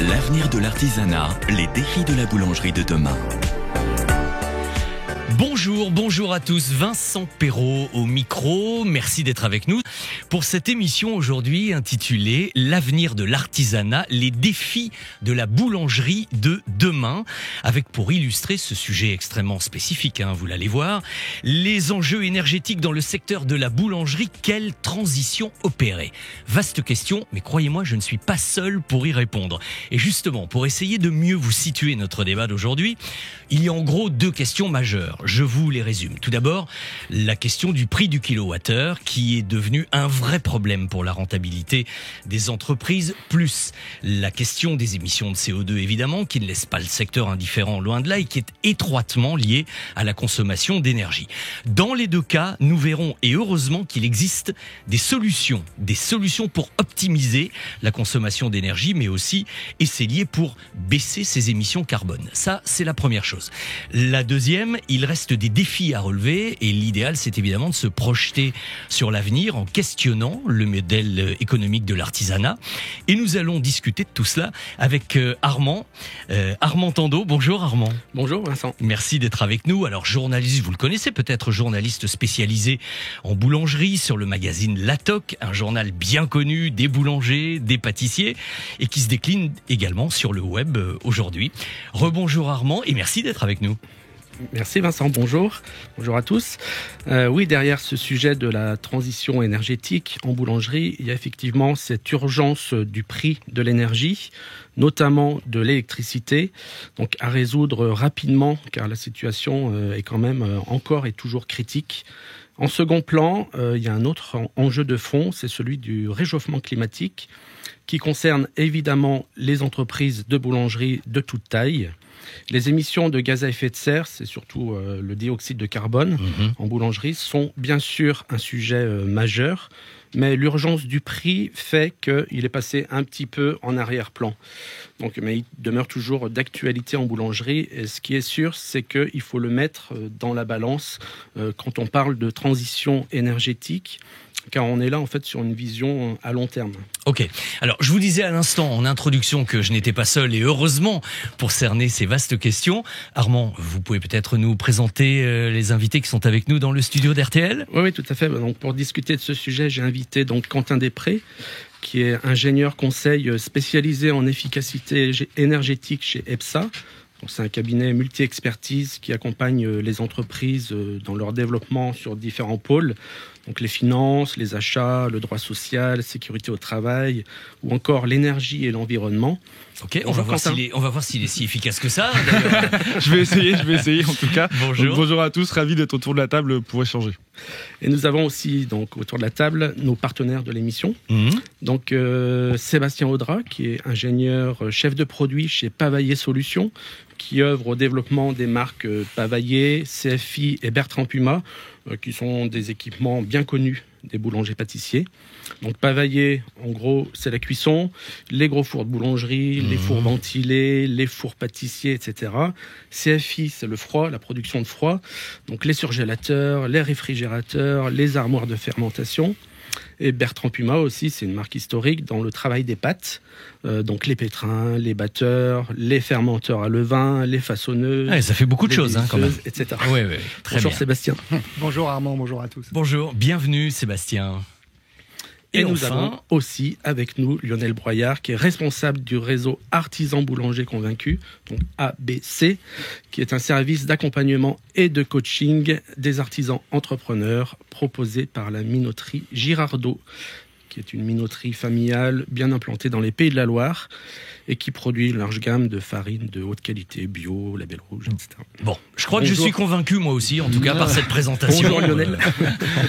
L'avenir de l'artisanat, les défis de la boulangerie de demain. Bonjour à tous, Vincent Perrault au micro, merci d'être avec nous pour cette émission aujourd'hui intitulée L'avenir de l'artisanat, les défis de la boulangerie de demain, avec pour illustrer ce sujet extrêmement spécifique, vous l'allez voir, les enjeux énergétiques dans le secteur de la boulangerie, quelle transition opérer? Vaste question, mais croyez-moi, je ne suis pas seul pour y répondre. Et justement, pour essayer de mieux vous situer notre débat d'aujourd'hui, il y a en gros deux questions majeures. Je vous les résume. Tout d'abord, la question du prix du kilowattheure qui est devenu un vrai problème pour la rentabilité des entreprises, plus la question des émissions de CO2 évidemment, qui ne laisse pas le secteur indifférent loin de là et qui est étroitement liée à la consommation d'énergie. Dans les deux cas, nous verrons, et heureusement qu'il existe des solutions pour optimiser la consommation d'énergie, mais aussi, et c'est lié pour baisser ses émissions carbone. Ça, c'est la première chose. La deuxième, il reste des défis à relever et l'idéal, c'est évidemment de se projeter sur l'avenir en questionnant le modèle économique de l'artisanat. Et nous allons discuter de tout cela avec Armand Tandeau. Bonjour Armand. Bonjour Vincent. Merci d'être avec nous. Alors journaliste, vous le connaissez peut-être, journaliste spécialisé en boulangerie sur le magazine La Toc, un journal bien connu des boulangers, des pâtissiers et qui se décline également sur le web aujourd'hui. Rebonjour Armand et merci d'être avec nous. Merci Vincent, bonjour à tous. Oui, derrière ce sujet de la transition énergétique en boulangerie, il y a effectivement cette urgence du prix de l'énergie, notamment de l'électricité, donc à résoudre rapidement car la situation est quand même encore et toujours critique. En second plan, il y a un autre enjeu de fond, c'est celui du réchauffement climatique qui concerne évidemment les entreprises de boulangerie de toute taille. Les émissions de gaz à effet de serre, c'est surtout le dioxyde de carbone en boulangerie, sont bien sûr un sujet majeur, mais l'urgence du prix fait qu'il est passé un petit peu en arrière-plan. Donc, mais il demeure toujours d'actualité en boulangerie. Et ce qui est sûr, c'est qu'il faut le mettre dans la balance quand on parle de transition énergétique, car on est là en fait sur une vision à long terme. Ok, alors je vous disais à l'instant en introduction que je n'étais pas seul et heureusement pour cerner ces vastes questions. Armand, vous pouvez peut-être nous présenter les invités qui sont avec nous dans le studio d'RTL ? Oui, tout à fait. Donc, pour discuter de ce sujet, j'ai invité donc Quentin Després, qui est ingénieur conseil spécialisé en efficacité énergétique chez EPSA. C'est un cabinet multi-expertise qui accompagne les entreprises dans leur développement sur différents pôles. Donc les finances, les achats, le droit social, sécurité au travail ou encore l'énergie et l'environnement. Ok, on va voir s'il est si efficace que ça. Je vais essayer en tout cas. Bonjour. Donc, bonjour à tous, ravi d'être autour de la table pour échanger. Et nous avons aussi donc autour de la table nos partenaires de l'émission. Donc Sébastien Audra, qui est ingénieur chef de produit chez Pavaillé Solutions, qui œuvre au développement des marques Pavaillé, CFI et Bertrand Puma, qui sont des équipements bien connus des boulangers pâtissiers. Donc Pavaillé, en gros, c'est la cuisson, les gros fours de boulangerie, les fours ventilés, les fours pâtissiers, etc. CFI, c'est le froid, la production de froid. Donc les surgélateurs, les réfrigérateurs, les armoires de fermentation. Et Bertrand Puma aussi, c'est une marque historique dans le travail des pâtes. Donc les pétrins, les batteurs, les fermenteurs à levain, les façonneuses. Ouais, ça fait beaucoup de choses quand même. Etc. Oui, très bonjour bien. Sébastien. Bonjour Armand, bonjour à tous. Bonjour, bienvenue Sébastien. Et nous avons aussi avec nous Lionel Broyard, qui est responsable du réseau Artisans Boulangers Convaincus, donc ABC, qui est un service d'accompagnement et de coaching des artisans entrepreneurs proposé par la minoterie Girardot, qui est une minoterie familiale bien implantée dans les Pays de la Loire et qui produit une large gamme de farines de haute qualité, bio, label rouge, etc. Bon, je crois que je suis convaincu moi aussi, en tout cas par cette présentation. Bonjour Lionel.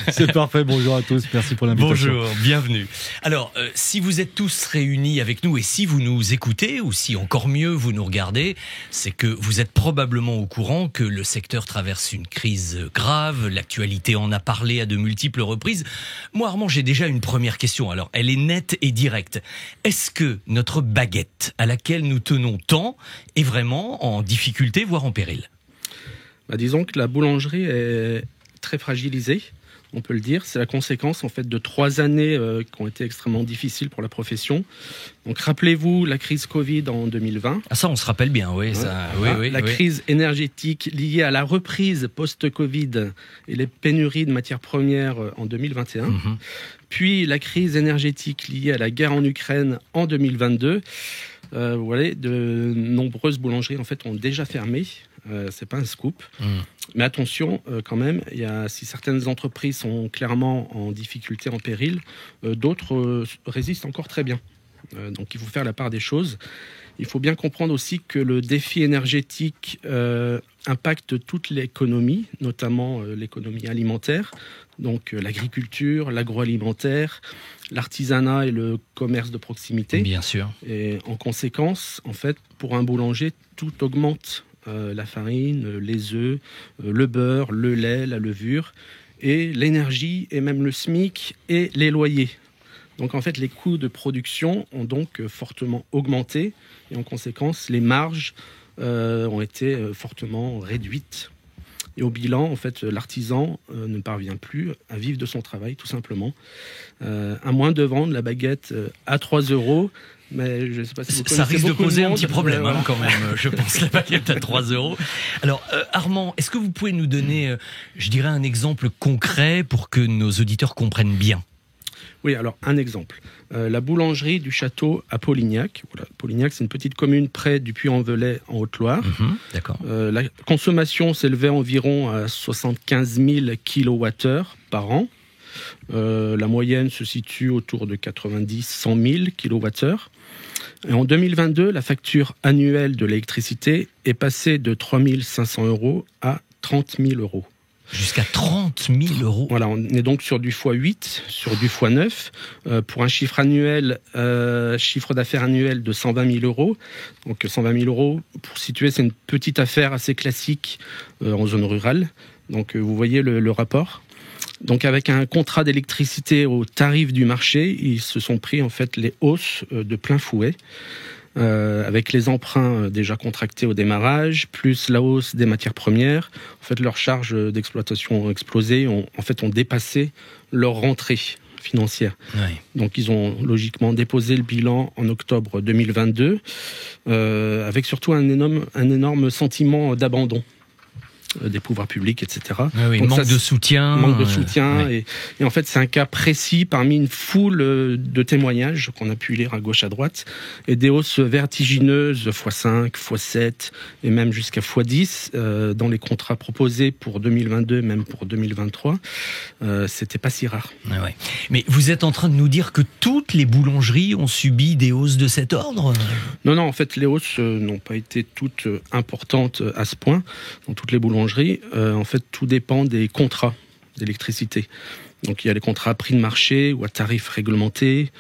C'est parfait, bonjour à tous, merci pour l'invitation. Bonjour, bienvenue. Alors, si vous êtes tous réunis avec nous et si vous nous écoutez, ou si encore mieux vous nous regardez, c'est que vous êtes probablement au courant que le secteur traverse une crise grave, l'actualité en a parlé à de multiples reprises. Moi Armand, j'ai déjà une première question, alors elle est nette et directe. Est-ce que notre baguette à laquelle nous tenons tant est vraiment en difficulté, voire en péril ? Disons que la boulangerie est très fragilisée. on peut le dire. C'est la conséquence en fait de 3 années qui ont été extrêmement difficiles pour la profession. Donc rappelez-vous la crise Covid en 2020. Ah ça, on se rappelle bien, oui. La crise énergétique liée à la reprise post-Covid et les pénuries de matières premières en 2021. Puis la crise énergétique liée à la guerre en Ukraine en 2022. Vous voyez, de nombreuses boulangeries en fait ont déjà fermé. C'est pas un scoop. Mais attention, quand même, si certaines entreprises sont clairement en difficulté, en péril, d'autres résistent encore très bien. Donc il faut faire la part des choses. Il faut bien comprendre aussi que le défi énergétique impacte toute l'économie, notamment l'économie alimentaire, donc l'agriculture, l'agroalimentaire, l'artisanat et le commerce de proximité. Bien sûr. Et en conséquence, en fait, pour un boulanger, tout augmente. La farine, les œufs, le beurre, le lait, la levure, et l'énergie, et même le SMIC, et les loyers. Donc en fait, les coûts de production ont donc fortement augmenté, et en conséquence, les marges ont été fortement réduites. Et au bilan, en fait, l'artisan ne parvient plus à vivre de son travail, tout simplement. À moins de vendre la baguette à 3 €. Mais je sais pas si vous ça risque de poser un petit problème voilà. Quand même, je pense, la baguette à 3 €. Alors, Armand, est-ce que vous pouvez nous donner, je dirais, un exemple concret pour que nos auditeurs comprennent bien ? Oui, alors un exemple. La boulangerie du château à Polignac. Voilà, Polignac, c'est une petite commune près du Puy-en-Velay en Haute-Loire. D'accord. La consommation s'élevait environ à 75 000 kWh par an. La moyenne se situe autour de 90-100 000 kWh. Et en 2022, la facture annuelle de l'électricité est passée de 3 500 € à 30 000 €. Jusqu'à 30 000 €. Voilà, on est donc sur du x8, sur du x9, pour un chiffre d'affaires annuel de 120 000 €. Donc 120 000 €, pour situer, c'est une petite affaire assez classique en zone rurale. Donc vous voyez le rapport. Donc avec un contrat d'électricité au tarif du marché, ils se sont pris en fait les hausses de plein fouet. Avec les emprunts déjà contractés au démarrage, plus la hausse des matières premières, en fait leurs charges d'exploitation ont explosé, ont dépassé leur rentrée financière. Oui. Donc ils ont logiquement déposé le bilan en octobre 2022, avec surtout un énorme sentiment d'abandon des pouvoirs publics, etc. Oui, donc manque de soutien. Manque de soutien. Oui. Et en fait, c'est un cas précis parmi une foule de témoignages qu'on a pu lire à gauche, à droite, et des hausses vertigineuses x5, x7, et même jusqu'à x10 dans les contrats proposés pour 2022, même pour 2023. C'était pas si rare. Ah ouais. Mais vous êtes en train de nous dire que toutes les boulangeries ont subi des hausses de cet ordre ? Non, en fait, les hausses n'ont pas été toutes importantes à ce point dans toutes les boulangeries. En fait, tout dépend des contrats d'électricité. Donc, il y a les contrats à prix de marché ou à tarif réglementé.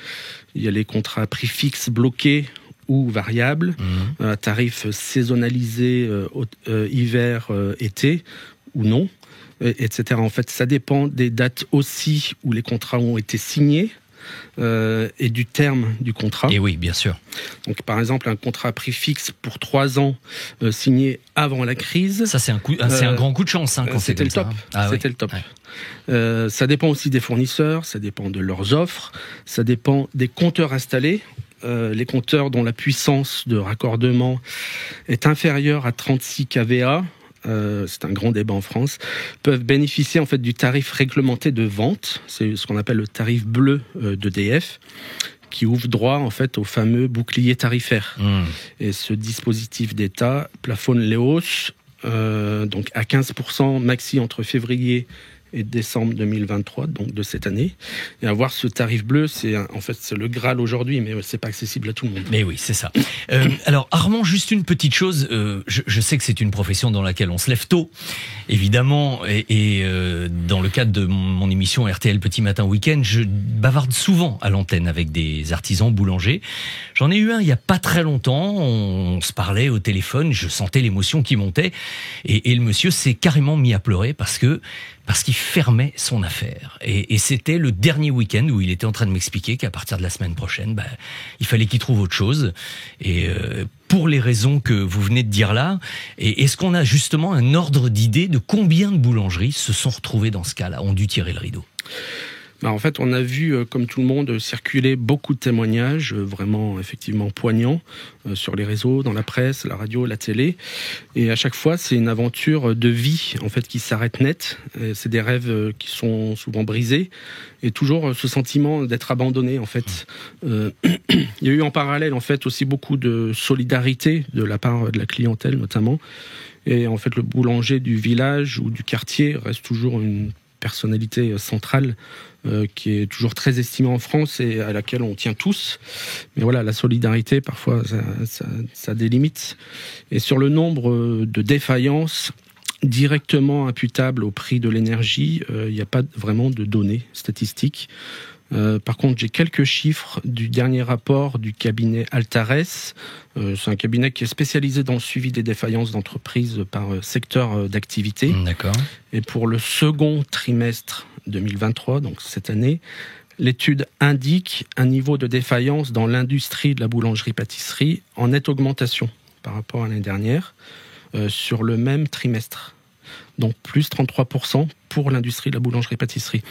Il y a les contrats à prix fixe bloqués ou variables, à tarif saisonnalisé hiver, été ou non, etc. En fait, ça dépend des dates aussi où les contrats ont été signés. Et du terme du contrat. Et oui, bien sûr. Donc, par exemple, un contrat à prix fixe pour 3 ans signé avant la crise. Ça, c'est un grand coup de chance quand c'était le top. C'était le top. Ouais. Ça dépend aussi des fournisseurs, ça dépend de leurs offres, ça dépend des compteurs installés. Les compteurs dont la puissance de raccordement est inférieure à 36 kVA. C'est un grand débat en France, peuvent bénéficier en fait du tarif réglementé de vente, c'est ce qu'on appelle le tarif bleu d'EDF, qui ouvre droit en fait au fameux bouclier tarifaire. Et ce dispositif d'État plafonne les hausses donc à 15% maxi entre février et décembre 2023, donc de cette année. Et avoir ce tarif bleu, c'est le Graal aujourd'hui, mais c'est pas accessible à tout le monde. Mais oui, c'est ça. Alors Armand, juste une petite chose. Je sais que c'est une profession dans laquelle on se lève tôt, évidemment, et dans le cadre de mon émission RTL Petit Matin Week-end, je bavarde souvent à l'antenne avec des artisans boulangers. J'en ai eu un il y a pas très longtemps. On se parlait au téléphone, je sentais l'émotion qui montait, et le monsieur s'est carrément mis à pleurer parce que parce qu'il fermait son affaire. Et c'était le dernier week-end où il était en train de m'expliquer qu'à partir de la semaine prochaine, il fallait qu'il trouve autre chose. Et pour les raisons que vous venez de dire là, est-ce qu'on a justement un ordre d'idée de combien de boulangeries se sont retrouvées dans ce cas-là, ont dû tirer le rideau? En fait, on a vu, comme tout le monde, circuler beaucoup de témoignages, vraiment effectivement poignants, sur les réseaux, dans la presse, la radio, la télé. Et à chaque fois, c'est une aventure de vie, en fait, qui s'arrête net. Et c'est des rêves qui sont souvent brisés. Et toujours ce sentiment d'être abandonné, en fait. Il y a eu en parallèle, en fait, aussi beaucoup de solidarité de la part de la clientèle, notamment. Et en fait, le boulanger du village ou du quartier reste toujours une personnalité centrale qui est toujours très estimée en France et à laquelle on tient tous. Mais voilà, la solidarité, parfois, ça a des limites. Et sur le nombre de défaillances directement imputables au prix de l'énergie, il n'y a pas vraiment de données statistiques. Par contre, j'ai quelques chiffres du dernier rapport du cabinet Altares. C'est un cabinet qui est spécialisé dans le suivi des défaillances d'entreprises par secteur d'activité. D'accord. Et pour le second trimestre 2023, donc cette année, l'étude indique un niveau de défaillance dans l'industrie de la boulangerie-pâtisserie en nette augmentation par rapport à l'année dernière sur le même trimestre. Donc plus 33% pour l'industrie de la boulangerie-pâtisserie.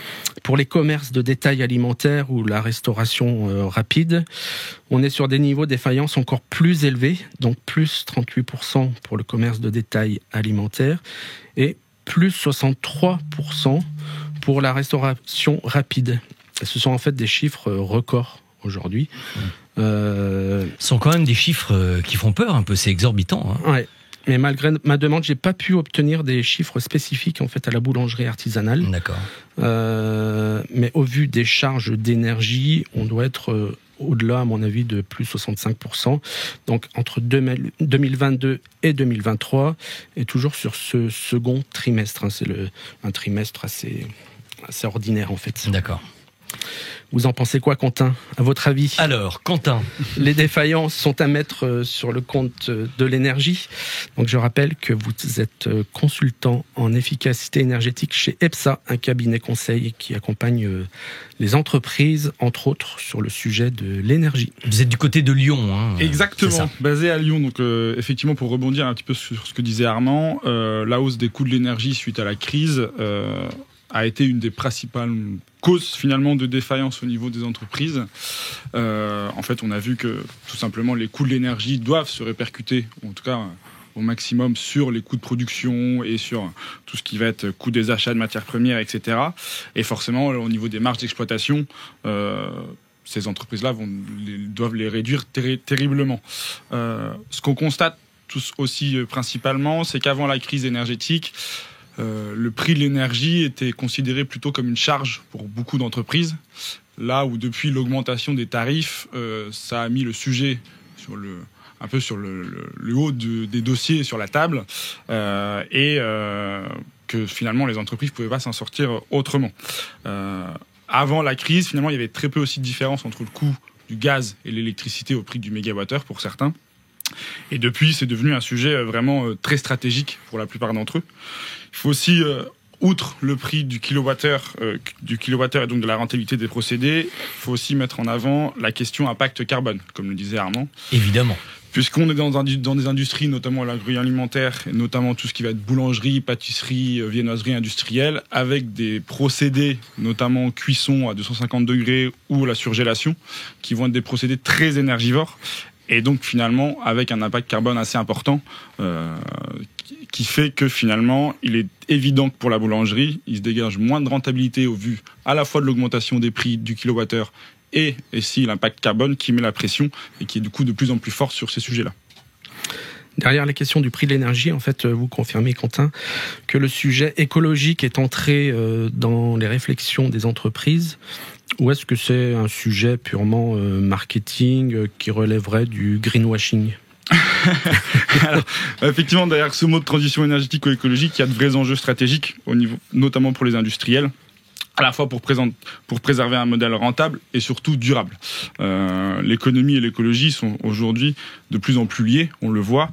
Pour les commerces de détail alimentaire ou la restauration rapide, on est sur des niveaux de défaillance encore plus élevés, donc plus 38% pour le commerce de détail alimentaire et plus 63% pour la restauration rapide. Et ce sont en fait des chiffres records aujourd'hui. Ce sont quand même des chiffres qui font peur un peu, c'est exorbitant. Hein. Ouais. Mais malgré ma demande, j'ai pas pu obtenir des chiffres spécifiques en fait à la boulangerie artisanale. D'accord. Mais au vu des charges d'énergie, on doit être au-delà, à mon avis, de plus 65%. Donc entre 2022 et 2023, et toujours sur ce second trimestre. Hein, c'est un trimestre assez ordinaire en fait. D'accord. Vous en pensez quoi, Quentin, à votre avis? Alors, Quentin. Les défaillances sont à mettre sur le compte de l'énergie. Donc, je rappelle que vous êtes consultant en efficacité énergétique chez EPSA, un cabinet conseil qui accompagne les entreprises, entre autres, sur le sujet de l'énergie. Vous êtes du côté de Lyon, hein? Exactement, basé à Lyon. Donc, effectivement, pour rebondir un petit peu sur ce que disait Armand, la hausse des coûts de l'énergie suite à la crise a été une des principales causes finalement de défaillance au niveau des entreprises. En fait, on a vu que tout simplement les coûts de l'énergie doivent se répercuter, ou en tout cas au maximum, sur les coûts de production et sur tout ce qui va être coût des achats de matières premières, etc. Et forcément, au niveau des marges d'exploitation, ces entreprises-là doivent les réduire terriblement. Ce qu'on constate tous aussi principalement, c'est qu'avant la crise énergétique, le prix de l'énergie était considéré plutôt comme une charge pour beaucoup d'entreprises. Là où depuis l'augmentation des tarifs, ça a mis le sujet un peu sur le haut des dossiers sur la table et que finalement les entreprises ne pouvaient pas s'en sortir autrement. Avant la crise, finalement, il y avait très peu aussi de différence entre le coût du gaz et l'électricité au prix du mégawattheure pour certains. Et depuis, c'est devenu un sujet vraiment très stratégique pour la plupart d'entre eux. Il faut aussi, outre le prix du kilowattheure et donc de la rentabilité des procédés, il faut aussi mettre en avant la question impact carbone, comme le disait Armand. Évidemment. Puisqu'on est dans des industries, notamment l'agroalimentaire, et notamment tout ce qui va être boulangerie, pâtisserie, viennoiserie industrielle, avec des procédés, notamment cuisson à 250 degrés ou la surgélation, qui vont être des procédés très énergivores. Et donc finalement, avec un impact carbone assez important, qui fait que finalement, il est évident que pour la boulangerie, il se dégage moins de rentabilité au vu à la fois de l'augmentation des prix du kilowattheure et si l'impact carbone qui met la pression et qui est du coup de plus en plus fort sur ces sujets-là. Derrière la question du prix de l'énergie, en fait, vous confirmez, Quentin, que le sujet écologique est entré dans les réflexions des entreprises, ou est-ce que c'est un sujet purement marketing qui relèverait du greenwashing? Alors, effectivement, derrière ce mot de transition énergétique ou écologique, il y a de vrais enjeux stratégiques, au niveau, notamment pour les industriels. à la fois pour préserver un modèle rentable et surtout durable. L'économie et l'écologie sont aujourd'hui de plus en plus liées, on le voit.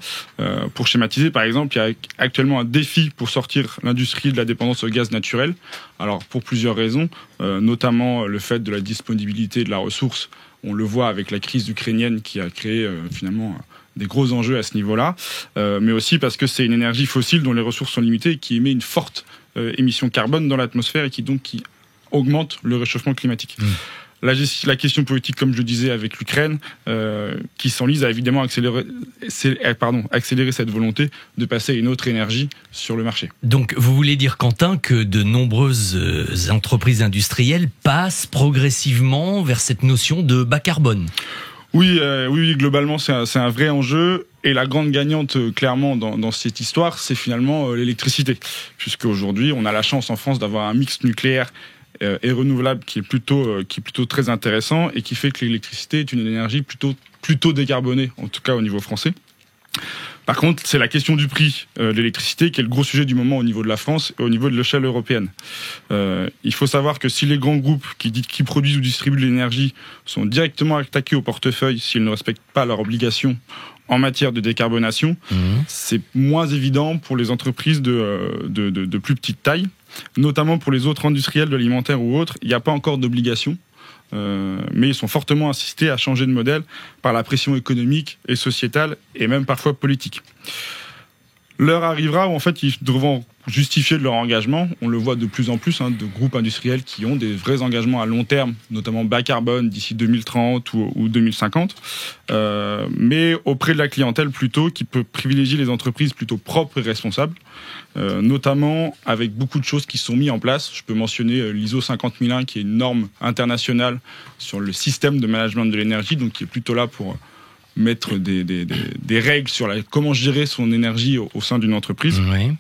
Pour schématiser, par exemple, il y a actuellement un défi pour sortir l'industrie de la dépendance au gaz naturel. Alors, pour plusieurs raisons, notamment le fait de la disponibilité de la ressource. On le voit avec la crise ukrainienne qui a créé finalement des gros enjeux à ce niveau-là, mais aussi parce que c'est une énergie fossile dont les ressources sont limitées et qui émet une forte émission carbone dans l'atmosphère et qui augmente le réchauffement climatique. La question politique, comme je le disais, avec l'Ukraine, qui s'enlise a évidemment accéléré cette volonté de passer à une autre énergie sur le marché. Donc, vous voulez dire, Quentin, que de nombreuses entreprises industrielles passent progressivement vers cette notion de bas carbone ? Oui, globalement, c'est un vrai enjeu. Et la grande gagnante, clairement, dans cette histoire, c'est finalement l'électricité. Puisqu'aujourd'hui, on a la chance en France d'avoir un mix nucléaire et renouvelable qui est plutôt très intéressant et qui fait que l'électricité est une énergie plutôt décarbonée, en tout cas au niveau français. Par contre, c'est la question du prix de l'électricité qui est le gros sujet du moment au niveau de la France et au niveau de l'échelle européenne. Il faut savoir que si les grands groupes qui produisent ou distribuent de l'énergie sont directement attaqués au portefeuille s'ils ne respectent pas leurs obligations en matière de décarbonation, c'est moins évident pour les entreprises de plus petite taille, notamment pour les autres industriels de l'alimentaire ou autres. Il n'y a pas encore d'obligation. Mais ils sont fortement incités à changer de modèle par la pression économique et sociétale et même parfois politique. L'heure arrivera où en fait ils devront justifier de leur engagement. On le voit de plus en plus de groupes industriels qui ont des vrais engagements à long terme, notamment bas carbone d'ici 2030 ou 2050, mais auprès de la clientèle plutôt qui peut privilégier les entreprises plutôt propres et responsables. Notamment avec beaucoup de choses qui sont mises en place. Je peux mentionner l'ISO 50001 qui est une norme internationale sur le système de management de l'énergie, donc qui est plutôt là pour mettre des règles sur comment gérer son énergie au sein d'une entreprise. Oui.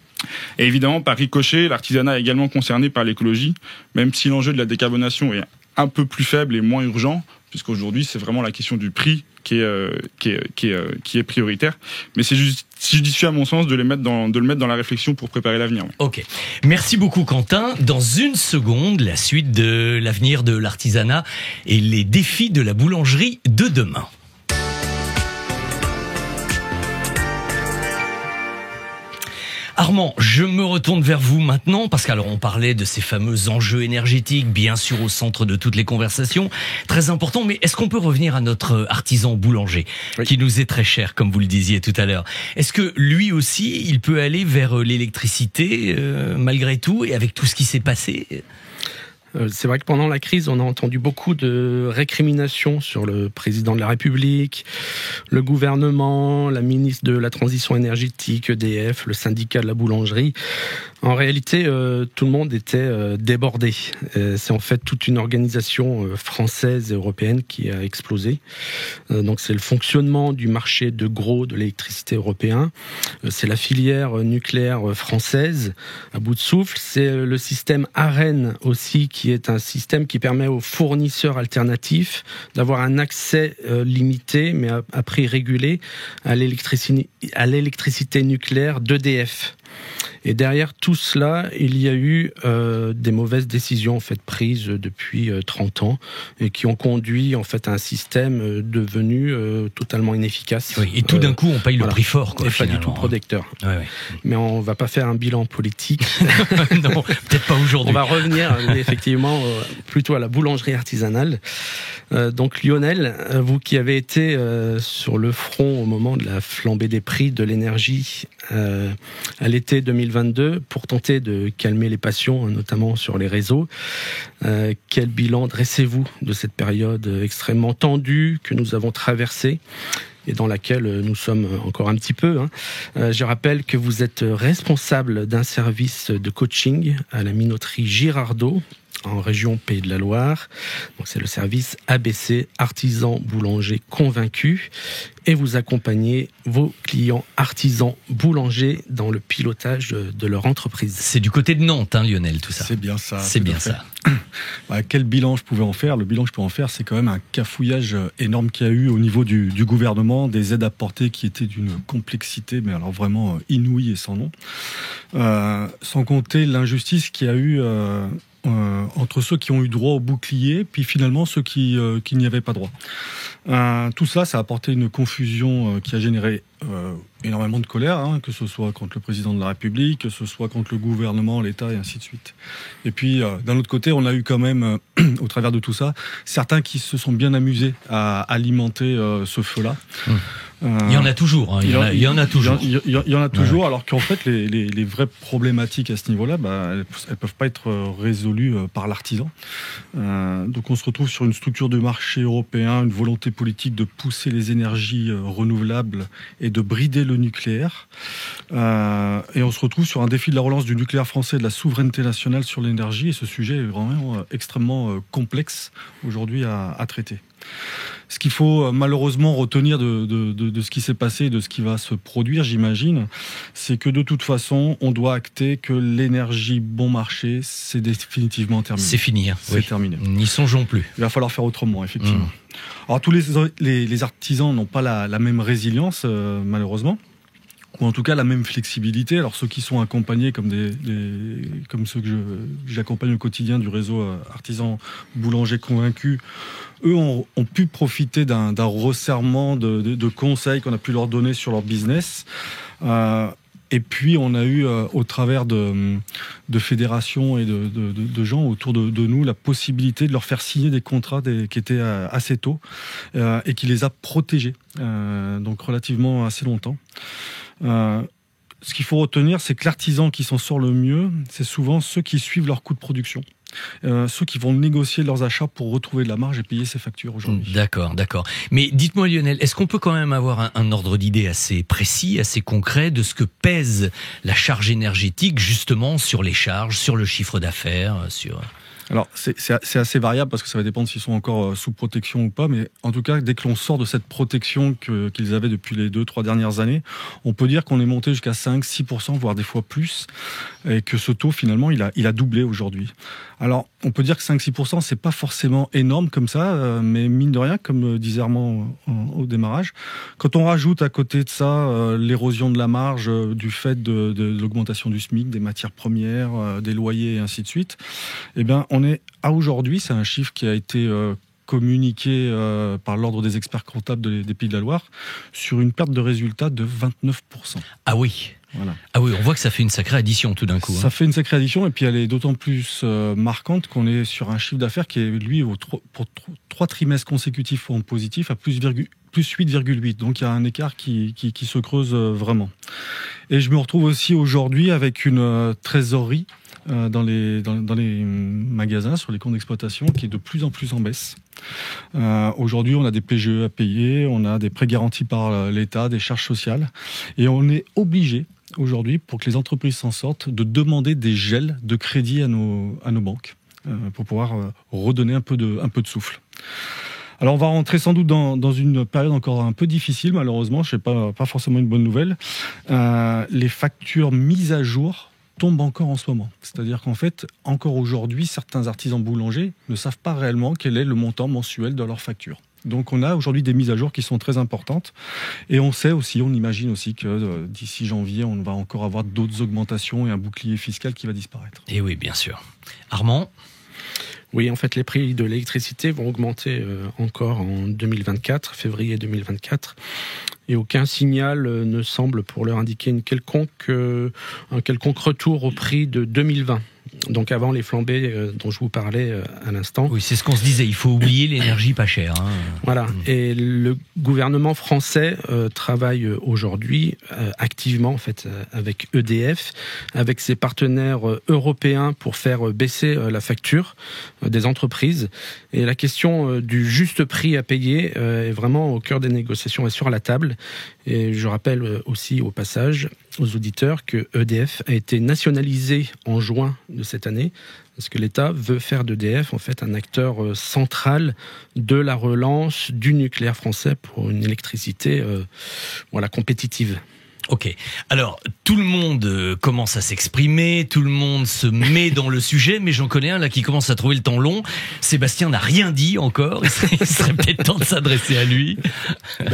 Et évidemment, par ricochet, l'artisanat est également concerné par l'écologie, même si l'enjeu de la décarbonation est un peu plus faible et moins urgent, puisqu'aujourd'hui, c'est vraiment la question du prix qui est prioritaire. Mais c'est judicieux, à mon sens, de le mettre dans la réflexion pour préparer l'avenir. Ok. Merci beaucoup, Quentin. Dans une seconde, la suite de l'avenir de l'artisanat et les défis de la boulangerie de demain. Armand, je me retourne vers vous maintenant, parce qu'alors on parlait de ces fameux enjeux énergétiques, bien sûr au centre de toutes les conversations, très important, mais est-ce qu'on peut revenir à notre artisan boulanger, qui nous est très cher, comme vous le disiez tout à l'heure. Est-ce que lui aussi, il peut aller vers l'électricité, malgré tout, et avec tout ce qui s'est passé ? C'est vrai que pendant la crise, on a entendu beaucoup de récriminations sur le président de la République, le gouvernement, la ministre de la Transition énergétique, EDF, le syndicat de la boulangerie. En réalité, tout le monde était débordé. C'est en fait toute une organisation française et européenne qui a explosé. Donc c'est le fonctionnement du marché de gros de l'électricité européen. C'est la filière nucléaire française à bout de souffle. C'est le système ARENH aussi, qui est un système qui permet aux fournisseurs alternatifs d'avoir un accès limité, mais à prix régulé, à l'électricité nucléaire d'EDF. Et derrière tout cela, il y a eu des mauvaises décisions en fait prises depuis 30 ans et qui ont conduit en fait à un système devenu totalement inefficace. Oui, et tout d'un coup, on paye le prix fort, quoi. Et pas du tout protecteur. Ouais. Mais on va pas faire un bilan politique. Non, peut-être pas aujourd'hui. On va revenir effectivement plutôt à la boulangerie artisanale. Donc Lionel, vous qui avez été sur le front au moment de la flambée des prix de l'énergie à l'été 2022 pour tenter de calmer les passions, notamment sur les réseaux. Quel bilan dressez-vous de cette période extrêmement tendue que nous avons traversée et dans laquelle nous sommes encore un petit peu. Je rappelle que vous êtes responsable d'un service de coaching à la minoterie Girardot, en région Pays de la Loire. Donc c'est le service ABC, artisans boulangers convaincus, et vous accompagnez vos clients artisans boulangers dans le pilotage de leur entreprise. C'est du côté de Nantes, Lionel, tout ça. C'est bien ça. C'est bien ça. Quel bilan je pouvais en faire ? Le bilan que je peux en faire, c'est quand même un cafouillage énorme qu'il y a eu au niveau du gouvernement, des aides apportées qui étaient d'une complexité, mais alors vraiment inouïe et sans nom. Sans compter l'injustice qu'il y a eu entre ceux qui ont eu droit au bouclier, puis finalement ceux qui n'y avaient pas droit. Tout ça, ça a apporté une confusion qui a généré énormément de colère, que ce soit contre le président de la République, que ce soit contre le gouvernement, l'État et ainsi de suite. Et puis, d'un autre côté, on a eu quand même, au travers de tout ça, certains qui se sont bien amusés à alimenter ce feu-là. Il y en a toujours. Il y en a toujours. Alors qu'en fait, les vraies problématiques à ce niveau-là, elles peuvent pas être résolues par l'artisan. Donc on se retrouve sur une structure de marché européen, une volonté politique de pousser les énergies renouvelables et de brider le nucléaire. Et on se retrouve sur un défi de la relance du nucléaire français, de la souveraineté nationale sur l'énergie. Et ce sujet est vraiment extrêmement complexe aujourd'hui à traiter. Ce qu'il faut malheureusement retenir de ce qui s'est passé et de ce qui va se produire, j'imagine, c'est que de toute façon, on doit acter que l'énergie bon marché, c'est définitivement terminé. C'est fini. C'est terminé. N'y songeons plus. Il va falloir faire autrement, effectivement. Alors tous les artisans n'ont pas la même résilience, malheureusement. Ou en tout cas la même flexibilité. Alors ceux qui sont accompagnés comme ceux que j'accompagne au quotidien du réseau artisan boulanger convaincus, eux ont pu profiter d'un resserrement de conseils qu'on a pu leur donner sur leur business. Et puis on a eu au travers de fédérations et de gens autour de nous la possibilité de leur faire signer des contrats qui étaient assez tôt et qui les a protégés, donc relativement assez longtemps. Ce qu'il faut retenir, c'est que l'artisan qui s'en sort le mieux, c'est souvent ceux qui suivent leurs coûts de production. Ceux qui vont négocier leurs achats pour retrouver de la marge et payer ses factures aujourd'hui. D'accord. Mais dites-moi Lionel, est-ce qu'on peut quand même avoir un ordre d'idée assez précis, assez concret de ce que pèse la charge énergétique justement sur les charges, sur le chiffre d'affaires, sur... Alors, c'est assez variable parce que ça va dépendre s'ils sont encore sous protection ou pas, mais en tout cas, dès que l'on sort de cette protection qu'ils avaient depuis les 2-3 dernières années, on peut dire qu'on est monté jusqu'à 5-6%, voire des fois plus, et que ce taux, finalement, il a doublé aujourd'hui. Alors, on peut dire que 5-6%, c'est pas forcément énorme comme ça, mais mine de rien, comme disait Armand au démarrage, quand on rajoute à côté de ça l'érosion de la marge du fait de l'augmentation du SMIC, des matières premières, des loyers et ainsi de suite, eh bien, on est à aujourd'hui, c'est un chiffre qui a été communiqué par l'ordre des experts comptables des Pays de la Loire, sur une perte de résultat de 29%. Ah oui. Voilà. Ah oui, on voit que ça fait une sacrée addition tout d'un coup. Ça fait une sacrée addition et puis elle est d'autant plus marquante qu'on est sur un chiffre d'affaires qui est lui pour 3 trimestres consécutifs en positif à plus 8,8. Donc il y a un écart qui se creuse vraiment. Et je me retrouve aussi aujourd'hui avec une trésorerie dans les magasins, sur les comptes d'exploitation, qui est de plus en plus en baisse. Aujourd'hui, on a des PGE à payer, on a des prêts garantis par l'État, des charges sociales, et on est obligé aujourd'hui, pour que les entreprises s'en sortent, de demander des gels de crédit à nos banques pour pouvoir redonner un peu de souffle. Alors on va rentrer sans doute dans une période encore un peu difficile, malheureusement, je sais pas forcément une bonne nouvelle. Les factures mises à jour tombent encore en ce moment. C'est-à-dire qu'en fait, encore aujourd'hui, certains artisans boulangers ne savent pas réellement quel est le montant mensuel de leur facture. Donc on a aujourd'hui des mises à jour qui sont très importantes et on sait aussi, on imagine aussi que d'ici janvier, on va encore avoir d'autres augmentations et un bouclier fiscal qui va disparaître. Et oui, bien sûr. Armand ? Oui, en fait, les prix de l'électricité vont augmenter encore en 2024, février 2024. Et aucun signal ne semble pour leur indiquer un quelconque retour au prix de 2020. Donc avant les flambées dont je vous parlais à l'instant. Oui, c'est ce qu'on se disait, il faut oublier l'énergie pas chère. Voilà, et le gouvernement français travaille aujourd'hui activement en fait avec EDF, avec ses partenaires européens pour faire baisser la facture des entreprises. Et la question du juste prix à payer est vraiment au cœur des négociations et sur la table. Et je rappelle aussi au passage aux auditeurs que EDF a été nationalisé en juin de cette année, parce que l'État veut faire d'EDF en fait un acteur central de la relance du nucléaire français pour une électricité compétitive. Ok. Alors, tout le monde commence à s'exprimer, tout le monde se met dans le sujet, mais j'en connais un là qui commence à trouver le temps long. Sébastien n'a rien dit encore. Il serait peut-être temps de s'adresser à lui.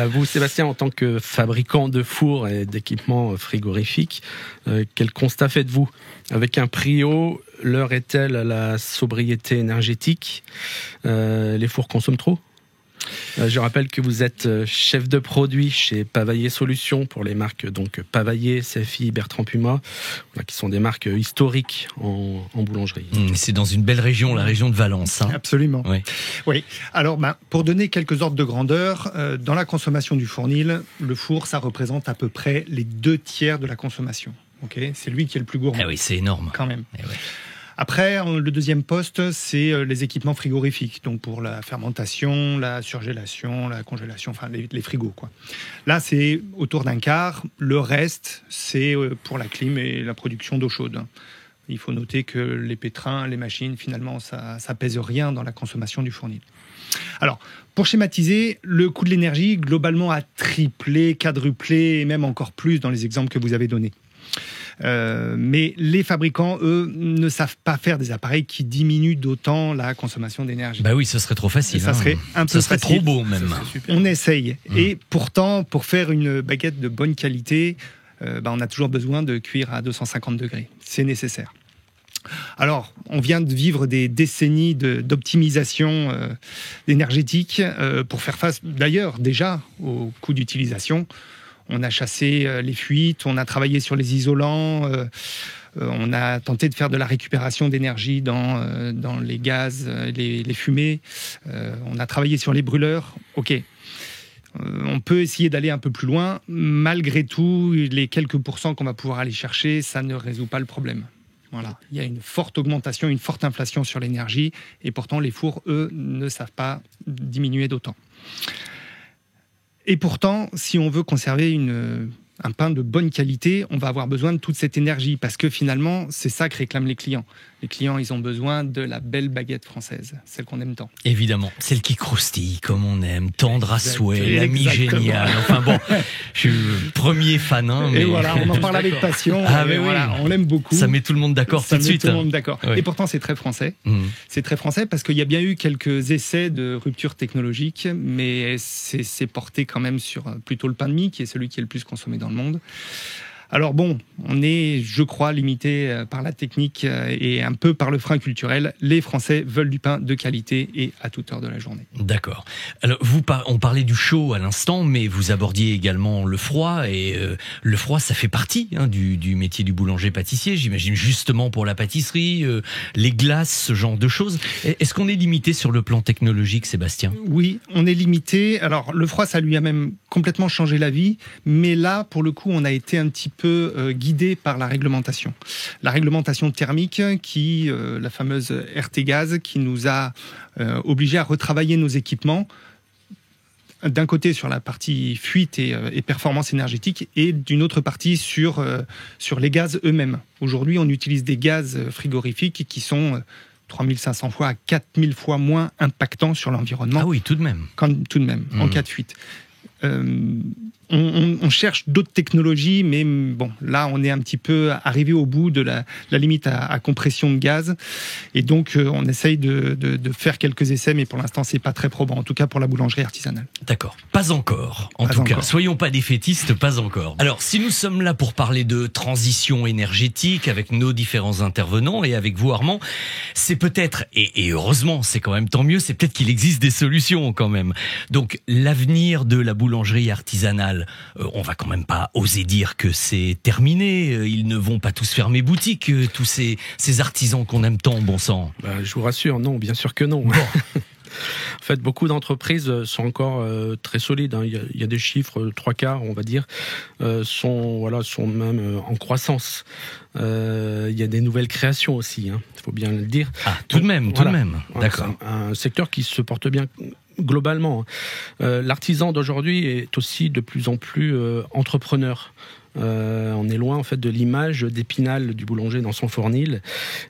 Vous, Sébastien, en tant que fabricant de fours et d'équipements frigorifiques, quel constat faites-vous? Avec un prix haut, l'heure est-elle à la sobriété énergétique? Les fours consomment trop? Je rappelle que vous êtes chef de produit chez Pavaillé Solutions pour les marques donc Pavaillé, CFI, Bertrand Puma, qui sont des marques historiques en boulangerie. C'est dans une belle région, la région de Valence. Hein. Absolument. Oui. Oui. Alors, pour donner quelques ordres de grandeur, dans la consommation du fournil, le four, ça représente à peu près les 2/3 de la consommation. Okay, c'est lui qui est le plus gourmand. Ah oui, c'est énorme. Quand même. Eh ouais. Après, le deuxième poste, c'est les équipements frigorifiques, donc pour la fermentation, la surgélation, la congélation, enfin les frigos, quoi. Là, c'est autour d'un quart. Le reste, c'est pour la clim et la production d'eau chaude. Il faut noter que les pétrins, les machines, finalement, ça pèse rien dans la consommation du fournil. Alors, pour schématiser, le coût de l'énergie, globalement, a triplé, quadruplé, et même encore plus dans les exemples que vous avez donnés. Mais les fabricants, eux, ne savent pas faire des appareils qui diminuent d'autant la consommation d'énergie. Bah oui, ce serait trop facile. Ça serait un peu facile. Trop beau même. On essaye. Et pourtant, pour faire une baguette de bonne qualité, on a toujours besoin de cuire à 250 degrés. C'est nécessaire. Alors, on vient de vivre des décennies d'optimisation énergétique pour faire face, d'ailleurs, déjà au coût d'utilisation. On a chassé les fuites, on a travaillé sur les isolants, on a tenté de faire de la récupération d'énergie dans les gaz, les fumées, on a travaillé sur les brûleurs. Ok, on peut essayer d'aller un peu plus loin. Malgré tout, les quelques pourcents qu'on va pouvoir aller chercher, ça ne résout pas le problème. Voilà. Il y a une forte augmentation, une forte inflation sur l'énergie, et pourtant les fours, eux, ne savent pas diminuer d'autant. Et pourtant, si on veut conserver un pain de bonne qualité, on va avoir besoin de toute cette énergie, parce que finalement, c'est ça que réclament les clients. Les clients, ils ont besoin de la belle baguette française, celle qu'on aime tant. Évidemment, celle qui croustille comme on aime, tendre à souhait, la mi-géniale. Enfin bon, je suis le premier fan. Et voilà, on en parle avec passion. Ah mais oui, voilà, on l'aime beaucoup. Ça met tout le monde d'accord tout de suite. Ça met tout le monde d'accord. Oui. Et pourtant, c'est très français. C'est très français parce qu'il y a bien eu quelques essais de rupture technologique, mais c'est porté quand même sur plutôt le pain de mie, qui est celui qui est le plus consommé dans le monde. Alors bon, on est, je crois, limité par la technique et un peu par le frein culturel. Les Français veulent du pain de qualité et à toute heure de la journée. D'accord. Alors, on parlait du chaud à l'instant, mais vous abordiez également le froid. Et le froid, ça fait partie du métier du boulanger-pâtissier, j'imagine, justement pour la pâtisserie, les glaces, ce genre de choses. Est-ce qu'on est limité sur le plan technologique, Sébastien ? Oui, on est limité. Alors, le froid, ça lui a même complètement changé la vie. Mais là, pour le coup, on a été un petit peu guidé par la réglementation. La réglementation thermique, la fameuse RT-Gaz, qui nous a obligés à retravailler nos équipements, d'un côté sur la partie fuite et performance énergétique, et d'une autre partie sur les gaz eux-mêmes. Aujourd'hui, on utilise des gaz frigorifiques qui sont 3500 fois à 4000 fois moins impactants sur l'environnement. Ah oui, tout de même. Tout de même, en cas de fuite. On cherche d'autres technologies, mais bon, là, on est un petit peu arrivé au bout de la limite à compression de gaz. Et donc, on essaye de faire quelques essais, mais pour l'instant, c'est pas très probant, en tout cas pour la boulangerie artisanale. D'accord. Pas encore, en tout cas. Soyons pas défaitistes, pas encore. Alors, si nous sommes là pour parler de transition énergétique avec nos différents intervenants et avec vous, Armand, c'est peut-être, et heureusement, c'est quand même tant mieux, c'est peut-être qu'il existe des solutions quand même. Donc, l'avenir de la boulangerie artisanale, on va quand même pas oser dire que c'est terminé. Ils ne vont pas tous fermer boutique, tous ces artisans qu'on aime tant, bon sang. Je vous rassure, non, bien sûr que non. Bon. En fait, beaucoup d'entreprises sont encore très solides. Il y a des chiffres, 3/4, on va dire, sont même en croissance. Il y a des nouvelles créations aussi, il faut bien le dire. Ah, tout de même. D'accord. C'est un secteur qui se porte bien globalement. L'artisan d'aujourd'hui est aussi de plus en plus entrepreneur. On est loin en fait de l'image d'Épinal du boulanger dans son fournil.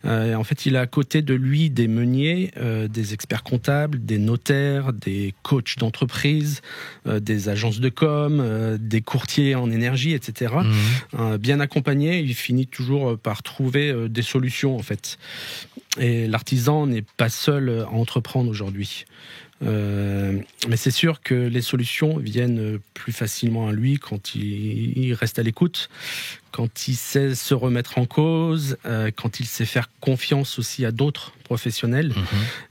En fait, il a à côté de lui des meuniers, des experts comptables, des notaires, des coachs d'entreprise, des agences de com, des courtiers en énergie, etc. Bien accompagné, il finit toujours par trouver des solutions en fait. Et l'artisan n'est pas seul à entreprendre aujourd'hui. Mais c'est sûr que les solutions viennent plus facilement à lui quand il reste à l'écoute, quand il sait se remettre en cause, quand il sait faire confiance aussi à d'autres professionnels.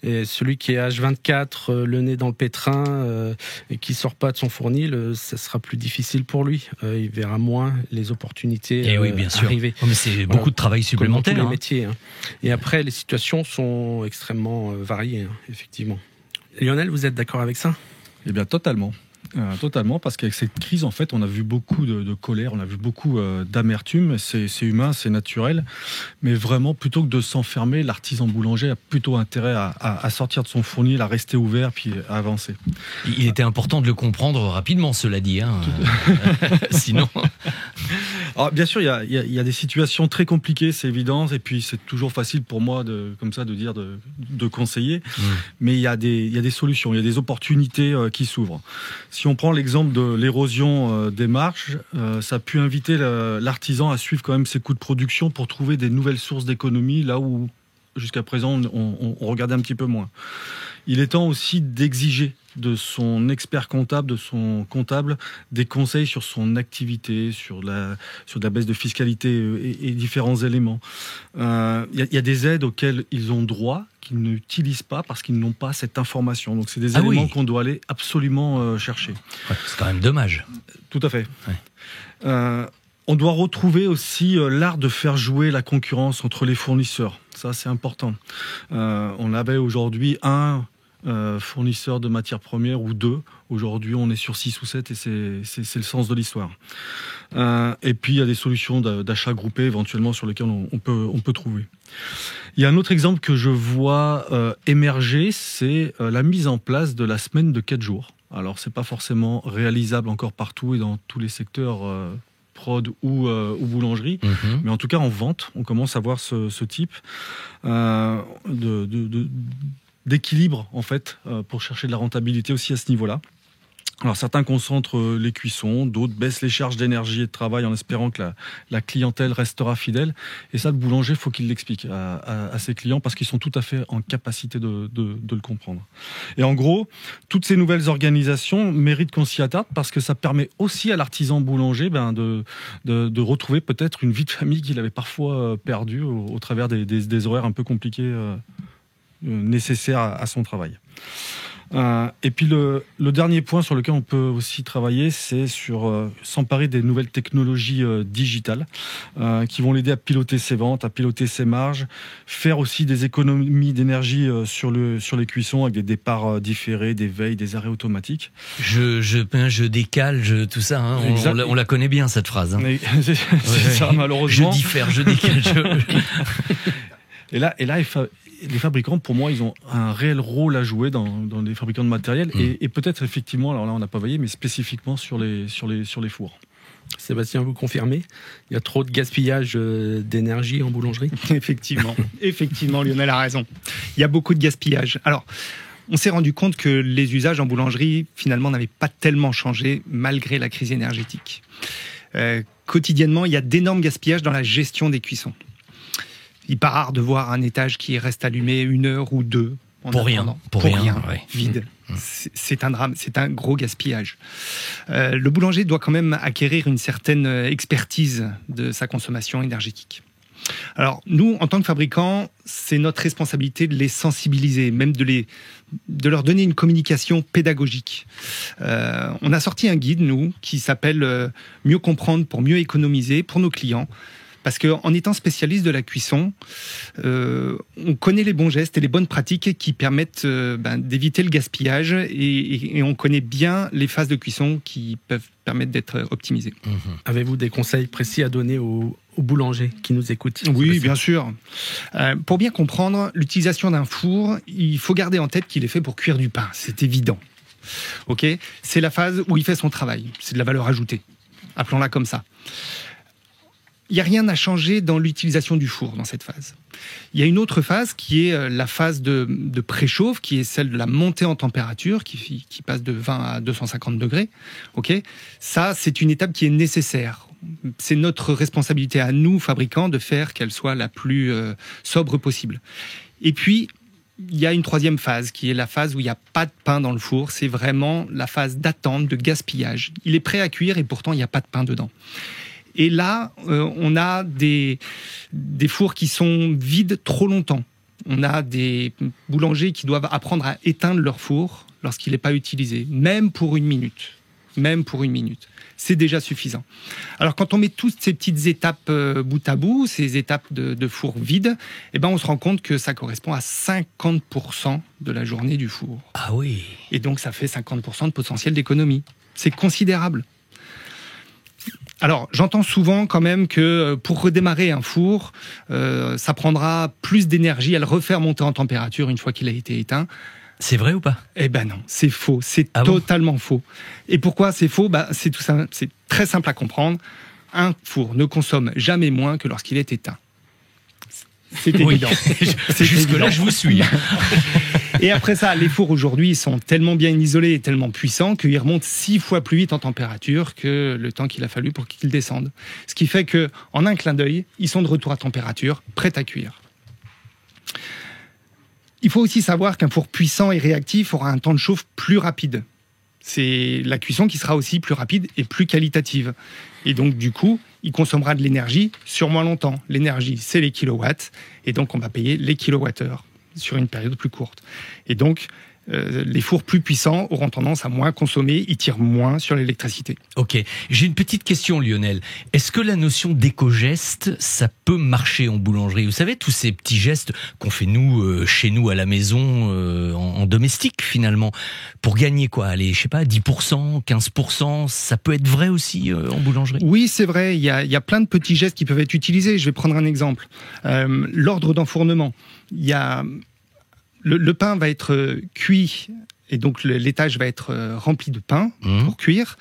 Et celui qui est H24, le nez dans le pétrin, et qui sort pas de son fournil, ça sera plus difficile pour lui. Il verra moins les opportunités oui, bien sûr. arriver. Mais c'est beaucoup de travail supplémentaire. Comme dans tous les métiers. Et après, les situations sont extrêmement variées, effectivement. Lionel, vous êtes d'accord avec ça ? Eh bien, totalement. Totalement, parce qu'avec cette crise, en fait, on a vu beaucoup de colère, on a vu beaucoup d'amertume. C'est humain, c'est naturel. Mais vraiment, plutôt que de s'enfermer, l'artisan boulanger a plutôt intérêt à sortir de son fournil, à rester ouvert, puis à avancer. Il était important de le comprendre rapidement, cela dit. Sinon... Alors, bien sûr, il y a des situations très compliquées, c'est évident, et puis c'est toujours facile pour moi de conseiller. Mais il y a des solutions, il y a des opportunités qui s'ouvrent. Si on prend l'exemple de l'érosion des marges, ça a pu inviter l'artisan à suivre quand même ses coûts de production pour trouver des nouvelles sources d'économie, là où jusqu'à présent on regardait un petit peu moins. Il est temps aussi d'exiger de son expert comptable, de son comptable, des conseils sur son activité, sur la baisse de fiscalité et différents éléments. Il y a des aides auxquelles ils ont droit, qu'ils n'utilisent pas parce qu'ils n'ont pas cette information. Donc c'est des éléments qu'on doit aller absolument chercher. Ouais, c'est quand même dommage. Tout à fait. Ouais. On doit retrouver aussi l'art de faire jouer la concurrence entre les fournisseurs. Ça, c'est important. On avait aujourd'hui un fournisseur de matières premières ou deux. Aujourd'hui, on est sur 6 ou 7 et c'est le sens de l'histoire. Et puis, il y a des solutions d'achat groupé éventuellement sur lesquelles on peut trouver. Il y a un autre exemple que je vois émerger, c'est la mise en place de la semaine de 4 jours. Alors, c'est pas forcément réalisable encore partout et dans tous les secteurs prod ou boulangerie, mais en tout cas en vente, on commence à voir ce type d'équilibre en fait pour chercher de la rentabilité aussi à ce niveau-là. Alors certains concentrent les cuissons, d'autres baissent les charges d'énergie et de travail en espérant que la clientèle restera fidèle. Et ça, le boulanger, il faut qu'il l'explique à ses clients parce qu'ils sont tout à fait en capacité de le comprendre. Et en gros, toutes ces nouvelles organisations méritent qu'on s'y attarde parce que ça permet aussi à l'artisan boulanger de retrouver peut-être une vie de famille qu'il avait parfois perdue au travers des horaires un peu compliqués nécessaires à son travail. Et puis le dernier point sur lequel on peut aussi travailler, c'est sur s'emparer des nouvelles technologies digitales qui vont l'aider à piloter ses ventes, à piloter ses marges, faire aussi des économies d'énergie sur les cuissons avec des départs différés, des veilles, des arrêts automatiques. Je décale, tout ça. On la connaît bien cette phrase. C'est ça, malheureusement. Je diffère, je décale. Et là, les fabricants, pour moi, ils ont un réel rôle à jouer dans les fabricants de matériel et peut-être effectivement, alors là on n'a pas veillé, mais spécifiquement sur les fours. Sébastien, vous confirmez ? Il y a trop de gaspillage d'énergie en boulangerie ? Effectivement, Lionel a raison. Il y a beaucoup de gaspillage. Alors, on s'est rendu compte que les usages en boulangerie, finalement, n'avaient pas tellement changé malgré la crise énergétique. Quotidiennement, il y a d'énormes gaspillages dans la gestion des cuissons. Il n'est pas rare de voir un étage qui reste allumé 1 heure ou 2. Pour rien, ouais. Vide. C'est un drame, c'est un gros gaspillage. Le boulanger doit quand même acquérir une certaine expertise de sa consommation énergétique. Alors, nous, en tant que fabricants, c'est notre responsabilité de les sensibiliser, même de leur donner une communication pédagogique. On a sorti un guide, nous, qui s'appelle « Mieux comprendre pour mieux économiser » pour nos clients, Parce qu'en étant spécialiste de la cuisson, on connaît les bons gestes et les bonnes pratiques qui permettent d'éviter le gaspillage et on connaît bien les phases de cuisson qui peuvent permettre d'être optimisées. Avez-vous des conseils précis à donner aux boulangers qui nous écoutent? Oui, bien sûr. Pour bien comprendre l'utilisation d'un four, il faut garder en tête qu'il est fait pour cuire du pain. C'est évident. Ok, c'est la phase où il fait son travail. C'est de la valeur ajoutée. Appelons-la comme ça. Il n'y a rien à changer dans l'utilisation du four dans cette phase. Il y a une autre phase qui est la phase de préchauffe, qui est celle de la montée en température, qui passe de 20 à 250 degrés. Okay, ça, c'est une étape qui est nécessaire. C'est notre responsabilité à nous, fabricants, de faire qu'elle soit la plus sobre possible. Et puis, il y a une troisième phase, qui est la phase où il n'y a pas de pain dans le four. C'est vraiment la phase d'attente, de gaspillage. Il est prêt à cuire et pourtant, il n'y a pas de pain dedans. Et là, on a des fours qui sont vides trop longtemps. On a des boulangers qui doivent apprendre à éteindre leur four lorsqu'il n'est pas utilisé, même pour une minute. C'est déjà suffisant. Alors, quand on met toutes ces petites étapes bout à bout, ces étapes de four vide, on se rend compte que ça correspond à 50% de la journée du four. Ah oui. Et donc, ça fait 50% de potentiel d'économie. C'est considérable. Alors, j'entends souvent quand même que pour redémarrer un four, ça prendra plus d'énergie à le refaire monter en température une fois qu'il a été éteint. C'est vrai ou pas? Eh ben non, c'est faux, c'est totalement faux. Et pourquoi c'est faux? C'est tout ça, c'est très simple à comprendre. Un four ne consomme jamais moins que lorsqu'il est éteint. C'est évident. Jusque-là, je vous suis. Et après ça, les fours aujourd'hui sont tellement bien isolés et tellement puissants qu'ils remontent 6 fois plus vite en température que le temps qu'il a fallu pour qu'ils descendent. Ce qui fait qu'en un clin d'œil, ils sont de retour à température, prêts à cuire. Il faut aussi savoir qu'un four puissant et réactif aura un temps de chauffe plus rapide. C'est la cuisson qui sera aussi plus rapide et plus qualitative. Et donc, du coup, il consommera de l'énergie sur moins longtemps. L'énergie, c'est les kilowatts. Et donc, on va payer les kilowattheures sur une période plus courte. Et donc, les fours plus puissants auront tendance à moins consommer, ils tirent moins sur l'électricité. Ok, j'ai une petite question, Lionel. Est-ce que la notion d'éco-geste, ça peut marcher en boulangerie? Vous savez, tous ces petits gestes qu'on fait nous, chez nous à la maison, en domestique finalement, pour gagner quoi? Allez, je sais pas, 10%, 15%, ça peut être vrai aussi en boulangerie? Oui, c'est vrai, il y a plein de petits gestes qui peuvent être utilisés. Je vais prendre un exemple. L'ordre d'enfournement. Il y a... Le pain va être cuit et donc l'étage va être rempli de pain pour cuire.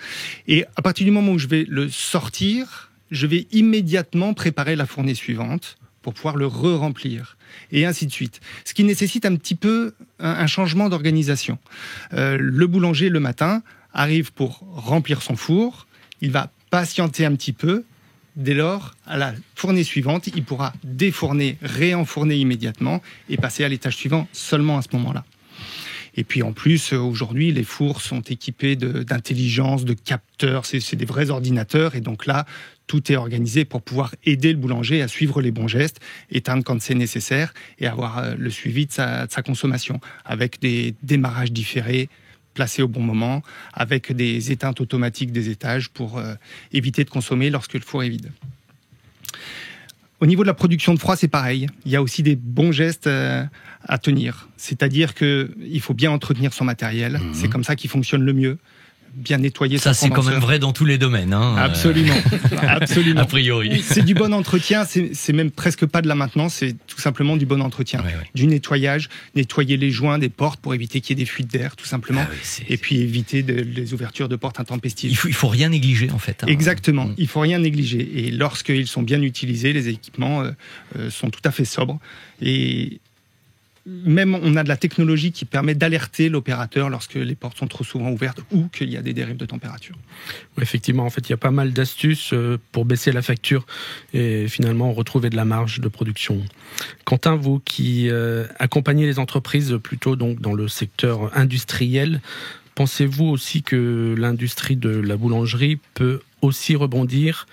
Et à partir du moment où je vais le sortir, je vais immédiatement préparer la fournée suivante pour pouvoir le re-remplir. Et ainsi de suite. Ce qui nécessite un petit peu un changement d'organisation. Le boulanger, le matin, arrive pour remplir son four. Il va patienter un petit peu. Dès lors, à la fournée suivante, il pourra défourner, réenfourner immédiatement et passer à l'étage suivant seulement à ce moment-là. Et puis en plus, aujourd'hui, les fours sont équipés d'intelligence, de capteurs, c'est des vrais ordinateurs. Et donc là, tout est organisé pour pouvoir aider le boulanger à suivre les bons gestes, éteindre quand c'est nécessaire et avoir le suivi de sa consommation avec des démarrages différés, placés au bon moment, avec des éteintes automatiques des étages pour éviter de consommer lorsque le four est vide. Au niveau de la production de froid, c'est pareil. Il y a aussi des bons gestes à tenir. C'est-à-dire qu'il faut bien entretenir son matériel. C'est comme ça qu'il fonctionne le mieux. Bien nettoyer son condenseur. Ça, c'est quand même vrai dans tous les domaines. Hein. Absolument. Absolument. A priori. C'est du bon entretien. C'est même presque pas de la maintenance. C'est tout simplement du bon entretien. Ouais. Du nettoyage. Nettoyer les joints des portes pour éviter qu'il y ait des fuites d'air, tout simplement. Et puis éviter les ouvertures de portes intempestives. Il faut rien négliger, en fait. Hein. Exactement. Il faut rien négliger. Et lorsqu'ils sont bien utilisés, les équipements sont tout à fait sobres. Et même on a de la technologie qui permet d'alerter l'opérateur lorsque les portes sont trop souvent ouvertes ou qu'il y a des dérives de température. Oui, effectivement, en fait, il y a pas mal d'astuces pour baisser la facture et finalement retrouver de la marge de production. Quentin, vous qui accompagnez les entreprises plutôt donc dans le secteur industriel, pensez-vous aussi que l'industrie de la boulangerie peut aussi rebondir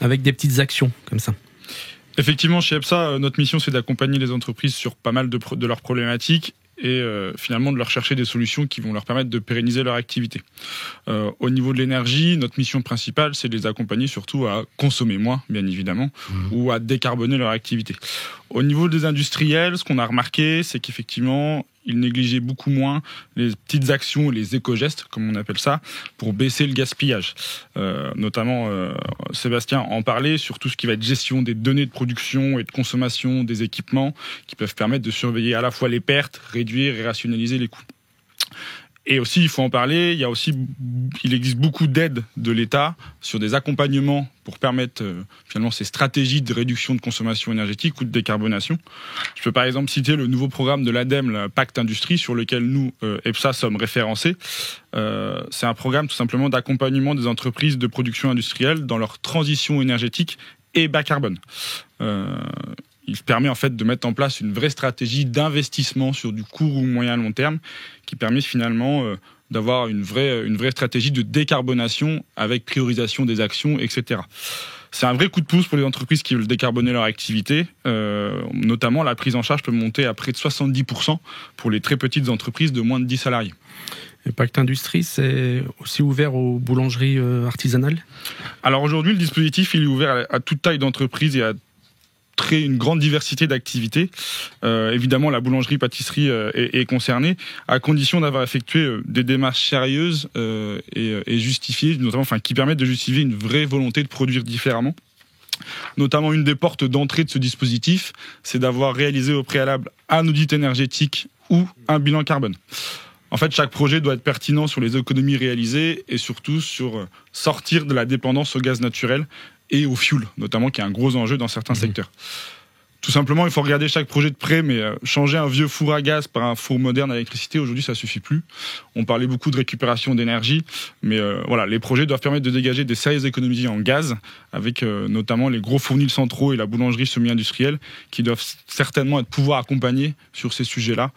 avec des petites actions comme ça ? Effectivement, chez EPSA, notre mission, c'est d'accompagner les entreprises sur pas mal de leurs problématiques. et finalement de leur chercher des solutions qui vont leur permettre de pérenniser leur activité. Au niveau de l'énergie, notre mission principale, c'est de les accompagner surtout à consommer moins, bien évidemment, ou à décarboner leur activité. Au niveau des industriels, ce qu'on a remarqué, c'est qu'effectivement, ils négligeaient beaucoup moins les petites actions, les éco-gestes, comme on appelle ça, pour baisser le gaspillage. Notamment, Sébastien en parlait sur tout ce qui va être gestion des données de production et de consommation des équipements, qui peuvent permettre de surveiller à la fois les pertes, réduire et rationaliser les coûts. Et aussi, il faut en parler, il existe beaucoup d'aides de l'État sur des accompagnements pour permettre finalement ces stratégies de réduction de consommation énergétique ou de décarbonation. Je peux par exemple citer le nouveau programme de l'ADEME, le Pacte Industrie, sur lequel nous, EPSA, sommes référencés. C'est un programme tout simplement d'accompagnement des entreprises de production industrielle dans leur transition énergétique et bas carbone. Il permet en fait de mettre en place une vraie stratégie d'investissement sur du court ou moyen long terme qui permet finalement d'avoir une vraie stratégie de décarbonation avec priorisation des actions, etc. C'est un vrai coup de pouce pour les entreprises qui veulent décarboner leur activité. Notamment, la prise en charge peut monter à près de 70% pour les très petites entreprises de moins de 10 salariés. Le Pacte Industrie, c'est aussi ouvert aux boulangeries artisanales ? Alors aujourd'hui, le dispositif il est ouvert à toute taille d'entreprise et à une grande diversité d'activités. Évidemment, la boulangerie-pâtisserie est concernée, à condition d'avoir effectué des démarches sérieuses et justifiées, notamment, qui permettent de justifier une vraie volonté de produire différemment. Notamment, une des portes d'entrée de ce dispositif, c'est d'avoir réalisé au préalable un audit énergétique ou un bilan carbone. En fait, chaque projet doit être pertinent sur les économies réalisées et surtout sur sortir de la dépendance au gaz naturel et au fuel, notamment, qui est un gros enjeu dans certains secteurs. Tout simplement, il faut regarder chaque projet de près, mais changer un vieux four à gaz par un four moderne à électricité, aujourd'hui, ça suffit plus. On parlait beaucoup de récupération d'énergie, mais les projets doivent permettre de dégager des sérieuses économies en gaz, avec notamment les gros fournils centraux et la boulangerie semi-industrielle, qui doivent certainement pouvoir accompagner sur ces sujets-là.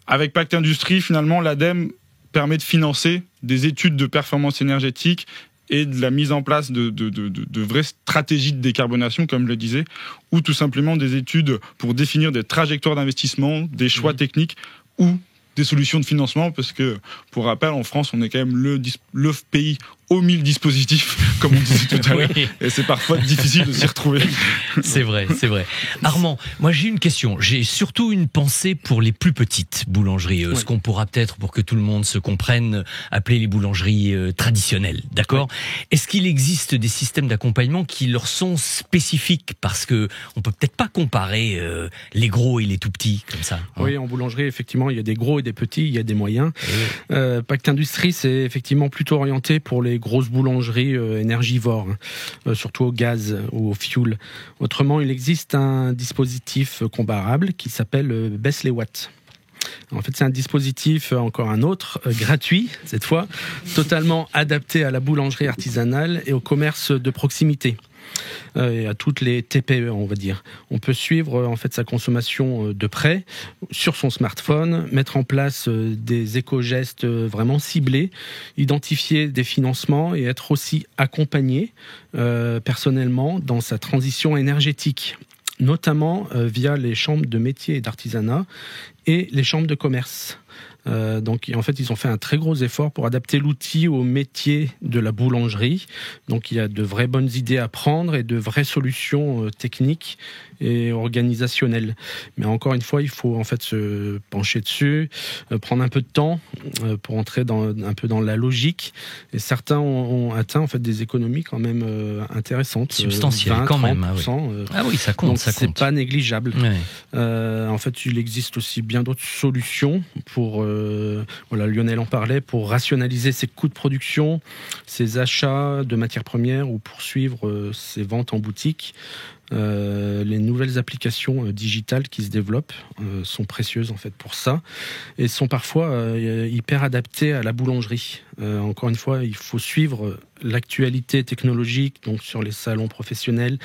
Avec Pacte Industrie, finalement, l'ADEME permet de financer des études de performance énergétique et de la mise en place de vraies stratégies de décarbonation, comme je le disais, ou tout simplement des études pour définir des trajectoires d'investissement, des choix techniques ou des solutions de financement, parce que, pour rappel, en France, on est quand même le pays aux 1000 dispositifs, comme on disait tout à l'heure, et c'est parfois difficile de s'y retrouver. C'est vrai. Armand, moi j'ai une question, j'ai surtout une pensée pour les plus petites boulangeries, ce qu'on pourra peut-être, pour que tout le monde se comprenne, appeler les boulangeries traditionnelles, d'accord ? Est-ce qu'il existe des systèmes d'accompagnement qui leur sont spécifiques ? Parce que on peut peut-être pas comparer les gros et les tout petits, comme ça. Oui, en boulangerie, effectivement, il y a des gros et des petits, il y a des moyens. Pacte Industrie, c'est effectivement plutôt orienté pour les grosses boulangeries énergivores, surtout au gaz ou au fuel. Autrement, il existe un dispositif comparable qui s'appelle Baisse les watts. En fait, c'est un dispositif, encore un autre, gratuit, cette fois, totalement adapté à la boulangerie artisanale et au commerce de proximité. Et à toutes les TPE, on va dire. On peut suivre en fait sa consommation de près sur son smartphone, mettre en place des éco-gestes vraiment ciblés, identifier des financements et être aussi accompagné personnellement dans sa transition énergétique, notamment via les chambres de métiers et d'artisanat et les chambres de commerce. Donc en fait, ils ont fait un très gros effort pour adapter l'outil au métier de la boulangerie. Donc il y a de vraies bonnes idées à prendre et de vraies solutions techniques et organisationnelles. Mais encore une fois, il faut en fait se pencher dessus, prendre un peu de temps pour entrer un peu dans la logique. Et certains ont atteint en fait des économies quand même intéressantes, substantielles, 20, quand 30%, même. Ah oui, ça compte. Donc ça c'est compte. pas négligeable. Ouais. En fait, il existe aussi bien d'autres solutions pour Lionel en parlait, pour rationaliser ses coûts de production, ses achats de matières premières ou poursuivre ses ventes en boutique. Les nouvelles applications digitales qui se développent sont précieuses en fait pour ça et sont parfois hyper adaptées à la boulangerie. Encore une fois, il faut suivre l'actualité technologique, donc sur les salons professionnels,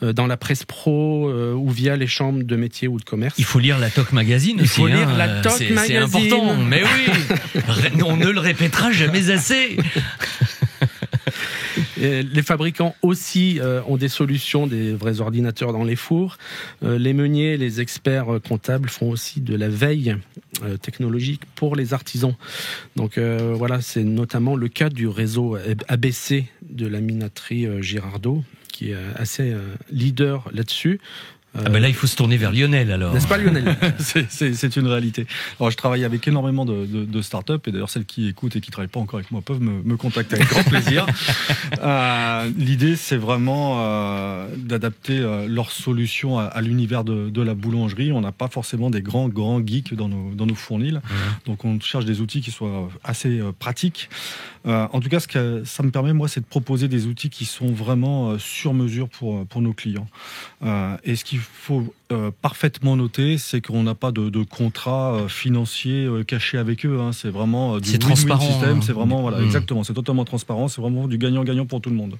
dans la presse pro ou via les chambres de métiers ou de commerce. Il faut lire la TOC Magazine aussi. Il faut lire la TOC Magazine. C'est important, mais oui, on ne le répétera jamais assez. Et les fabricants aussi ont des solutions, des vrais ordinateurs dans les fours. Les meuniers, les experts comptables font aussi de la veille technologique pour les artisans. Donc voilà, c'est notamment le cas du réseau ABC de la minoterie Girardot, qui est assez leader là-dessus. Là, il faut se tourner vers Lionel, alors. N'est-ce pas, Lionel? C'est une réalité. Alors, je travaille avec énormément de startups, et d'ailleurs, celles qui écoutent et qui ne travaillent pas encore avec moi peuvent me contacter avec grand plaisir. L'idée, c'est vraiment d'adapter leurs solutions à l'univers de la boulangerie. On n'a pas forcément des grands geeks dans nos fournils. Donc, on cherche des outils qui soient assez pratiques. En tout cas, ce que ça me permet, moi, c'est de proposer des outils qui sont vraiment sur mesure pour nos clients. Et ce qu'il faut parfaitement noter, c'est qu'on n'a pas de contrat financier caché avec eux. C'est vraiment du transparent, système. C'est vraiment, exactement, c'est totalement transparent. C'est vraiment du gagnant-gagnant pour tout le monde.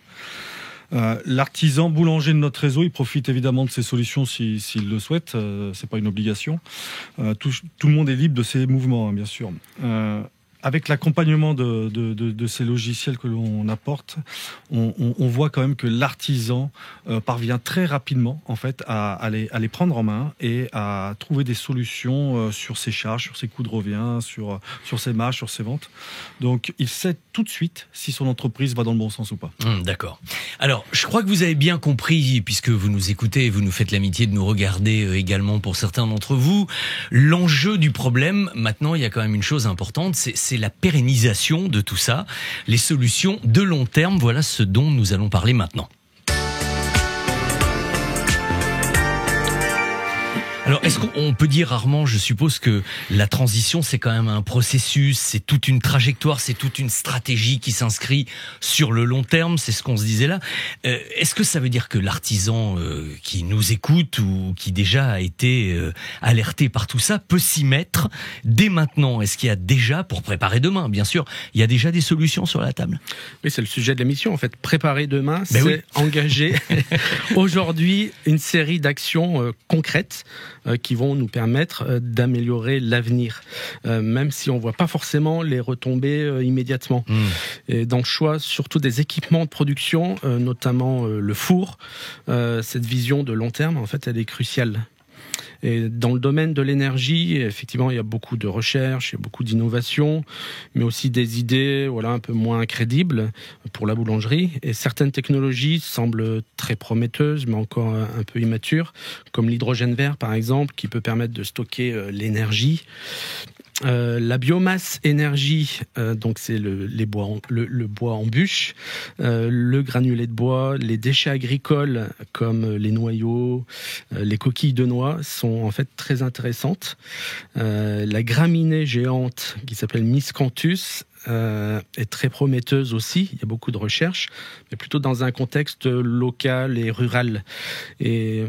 L'artisan boulanger de notre réseau, il profite évidemment de ces solutions s'il le souhaite. C'est pas une obligation. Tout le monde est libre de ces mouvements, bien sûr. Avec l'accompagnement de ces logiciels que l'on apporte, on voit quand même que l'artisan parvient très rapidement en fait à les prendre en main et à trouver des solutions sur ses charges, sur ses coûts de revient, sur ses marges, sur ses ventes. Donc il sait tout de suite si son entreprise va dans le bon sens ou pas. D'accord. Alors, je crois que vous avez bien compris, puisque vous nous écoutez et vous nous faites l'amitié de nous regarder également pour certains d'entre vous, l'enjeu du problème, maintenant, il y a quand même une chose importante, c'est la pérennisation de tout ça, les solutions de long terme. Voilà ce dont nous allons parler maintenant. Alors, est-ce qu'on peut dire, Armand, je suppose que la transition, c'est quand même un processus, c'est toute une trajectoire, c'est toute une stratégie qui s'inscrit sur le long terme, c'est ce qu'on se disait là. Est-ce que ça veut dire que l'artisan qui nous écoute ou qui déjà a été alerté par tout ça peut s'y mettre dès maintenant? Est-ce qu'il y a déjà, pour préparer demain, bien sûr, il y a déjà des solutions sur la table? Oui, c'est le sujet de l'émission, en fait. Préparer demain, c'est engager aujourd'hui une série d'actions concrètes qui vont nous permettre d'améliorer l'avenir, même si on ne voit pas forcément les retombées immédiatement. Et dans le choix, surtout des équipements de production, notamment le four, cette vision de long terme, en fait, elle est cruciale. Et dans le domaine de l'énergie, effectivement, il y a beaucoup de recherches, il y a beaucoup d'innovations, mais aussi des idées un peu moins crédibles pour la boulangerie. Et certaines technologies semblent très prometteuses, mais encore un peu immatures, comme l'hydrogène vert, par exemple, qui peut permettre de stocker l'énergie. La biomasse énergie, donc c'est le bois en bûche, le granulé de bois, les déchets agricoles comme les noyaux, les coquilles de noix sont en fait très intéressantes. La graminée géante qui s'appelle Miscanthus est très prometteuse aussi. Il y a beaucoup de recherches, mais plutôt dans un contexte local et rural. Et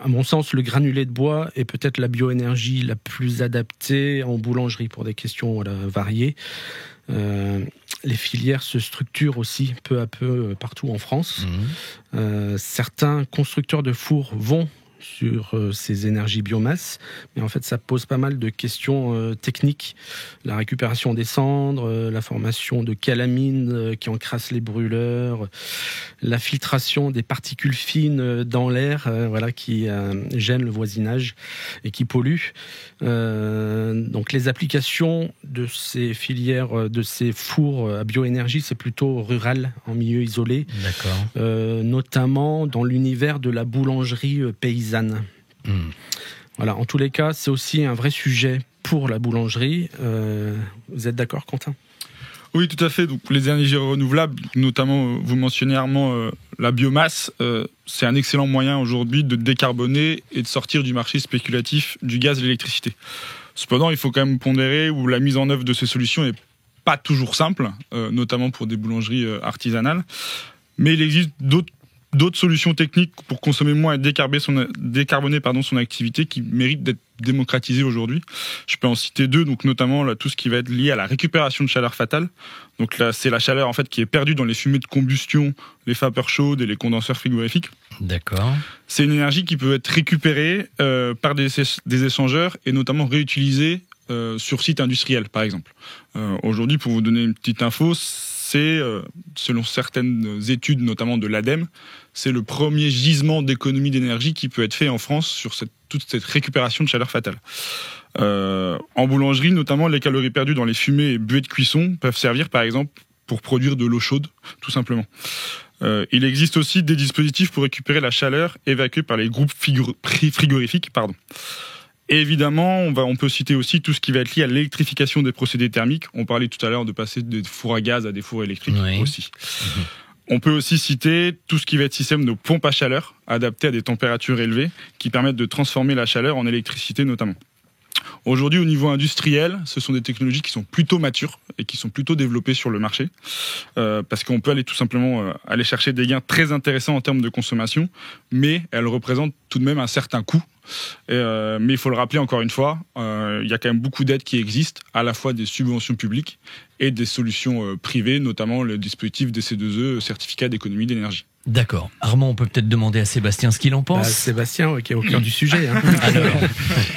à mon sens, le granulé de bois est peut-être la bioénergie la plus adaptée en boulangerie pour des questions variées. Les filières se structurent aussi peu à peu partout en France. Certains constructeurs de fours vont sur ces énergies biomasse, mais en fait ça pose pas mal de questions techniques, la récupération des cendres, la formation de calamine qui encrasse les brûleurs, la filtration des particules fines dans l'air, qui gênent le voisinage et qui polluent. Donc les applications de ces filières, de ces fours à bioénergie, c'est plutôt rural, en milieu isolé. D'accord. Notamment dans l'univers de la boulangerie paysanne. Voilà, en tous les cas, c'est aussi un vrai sujet pour la boulangerie. Vous êtes d'accord, Quentin ? Oui, tout à fait. Donc, les énergies renouvelables, notamment, vous mentionnez Armand, la biomasse, c'est un excellent moyen aujourd'hui de décarboner et de sortir du marché spéculatif du gaz et de l'électricité. Cependant, il faut quand même pondérer où la mise en œuvre de ces solutions n'est pas toujours simple, notamment pour des boulangeries artisanales. Mais il existe d'autres solutions techniques pour consommer moins et décarboner son activité qui méritent d'être démocratisées aujourd'hui. Je peux en citer deux, donc notamment là, tout ce qui va être lié à la récupération de chaleur fatale. Donc là, c'est la chaleur en fait qui est perdue dans les fumées de combustion, les vapeurs chaudes et les condenseurs frigorifiques. D'accord. C'est une énergie qui peut être récupérée par des échangeurs et notamment réutilisée sur site industriel, par exemple. Aujourd'hui, pour vous donner une petite info, c'est, selon certaines études, notamment de l'ADEME, c'est le premier gisement d'économie d'énergie qui peut être fait en France sur toute cette récupération de chaleur fatale. En boulangerie, notamment, les calories perdues dans les fumées et buées de cuisson peuvent servir, par exemple, pour produire de l'eau chaude, tout simplement. Il existe aussi des dispositifs pour récupérer la chaleur évacuée par les groupes frigorifiques. Et évidemment, on peut citer aussi tout ce qui va être lié à l'électrification des procédés thermiques. On parlait tout à l'heure de passer des fours à gaz à des fours électriques aussi. On peut aussi citer tout ce qui va être système de pompes à chaleur, adaptés à des températures élevées, qui permettent de transformer la chaleur en électricité notamment. Aujourd'hui, au niveau industriel, ce sont des technologies qui sont plutôt matures et qui sont plutôt développées sur le marché, parce qu'on peut aller tout simplement aller chercher des gains très intéressants en termes de consommation, mais elles représentent tout de même un certain coût. Mais il faut le rappeler encore une fois, il y a quand même beaucoup d'aides qui existent, à la fois des subventions publiques et des solutions privées, notamment le dispositif DC2E, certificat d'économie d'énergie. D'accord. Armand, on peut peut-être demander à Sébastien ce qu'il en pense. Sébastien, qui est au cœur du sujet. Hein. Alors,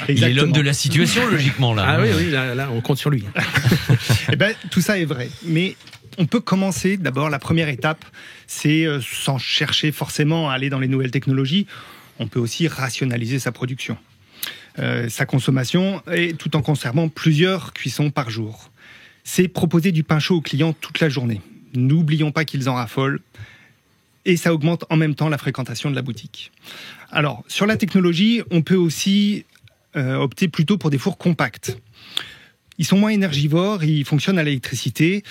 il est l'homme de la situation, logiquement, là. Ah oui, là, on compte sur lui. Tout ça est vrai. Mais on peut commencer, d'abord, la première étape, c'est sans chercher forcément à aller dans les nouvelles technologies, on peut aussi rationaliser sa production, sa consommation, et tout en conservant plusieurs cuissons par jour. C'est proposer du pain chaud aux clients toute la journée. N'oublions pas qu'ils en raffolent. Et ça augmente en même temps la fréquentation de la boutique. Alors, sur la technologie, on peut aussi opter plutôt pour des fours compacts. Ils sont moins énergivores, ils fonctionnent à l'électricité.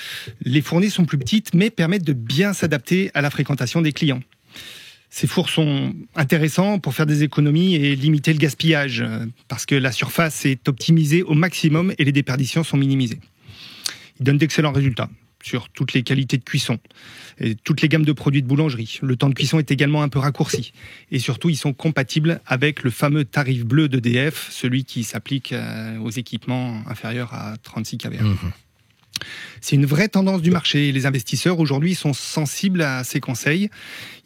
Les fournées sont plus petites, mais permettent de bien s'adapter à la fréquentation des clients. Ces fours sont intéressants pour faire des économies et limiter le gaspillage, parce que la surface est optimisée au maximum et les déperditions sont minimisées. Ils donnent d'excellents résultats sur toutes les qualités de cuisson et toutes les gammes de produits de boulangerie. Le temps de cuisson est également un peu raccourci. Et surtout, ils sont compatibles avec le fameux tarif bleu d'EDF, celui qui s'applique aux équipements inférieurs à 36 kW. C'est une vraie tendance du marché. Les investisseurs, aujourd'hui, sont sensibles à ces conseils.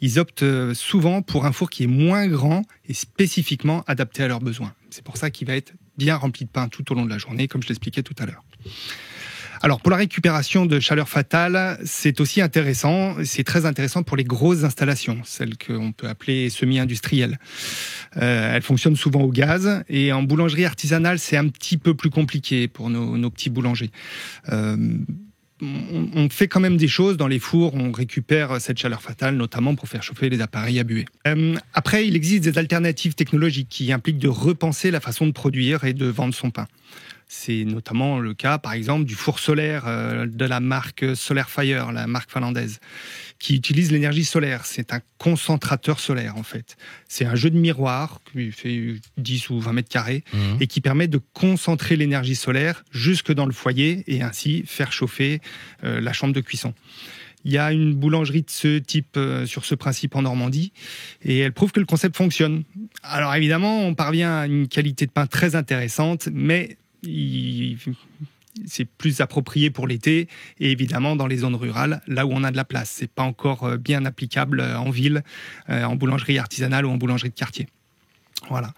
Ils optent souvent pour un four qui est moins grand et spécifiquement adapté à leurs besoins. C'est pour ça qu'il va être bien rempli de pain tout au long de la journée, comme je l'expliquais tout à l'heure. Alors, pour la récupération de chaleur fatale, c'est aussi intéressant. C'est très intéressant pour les grosses installations, celles qu'on peut appeler semi-industrielles. Elles fonctionnent souvent au gaz. Et en boulangerie artisanale, c'est un petit peu plus compliqué pour nos petits boulangers. On fait quand même des choses dans les fours. On récupère cette chaleur fatale, notamment pour faire chauffer les appareils à buée. Après, il existe des alternatives technologiques qui impliquent de repenser la façon de produire et de vendre son pain. C'est notamment le cas, par exemple, du four solaire de la marque Solarfire, la marque finlandaise, qui utilise l'énergie solaire. C'est un concentrateur solaire, en fait. C'est un jeu de miroir qui fait 10 ou 20 mètres carrés et qui permet de concentrer l'énergie solaire jusque dans le foyer et ainsi faire chauffer la chambre de cuisson. Il y a une boulangerie de ce type, sur ce principe en Normandie, et elle prouve que le concept fonctionne. Alors évidemment, on parvient à une qualité de pain très intéressante, mais c'est plus approprié pour l'été et évidemment dans les zones rurales, là où on a de la place. C'est pas encore bien applicable en ville, en boulangerie artisanale ou en boulangerie de quartier. Voilà.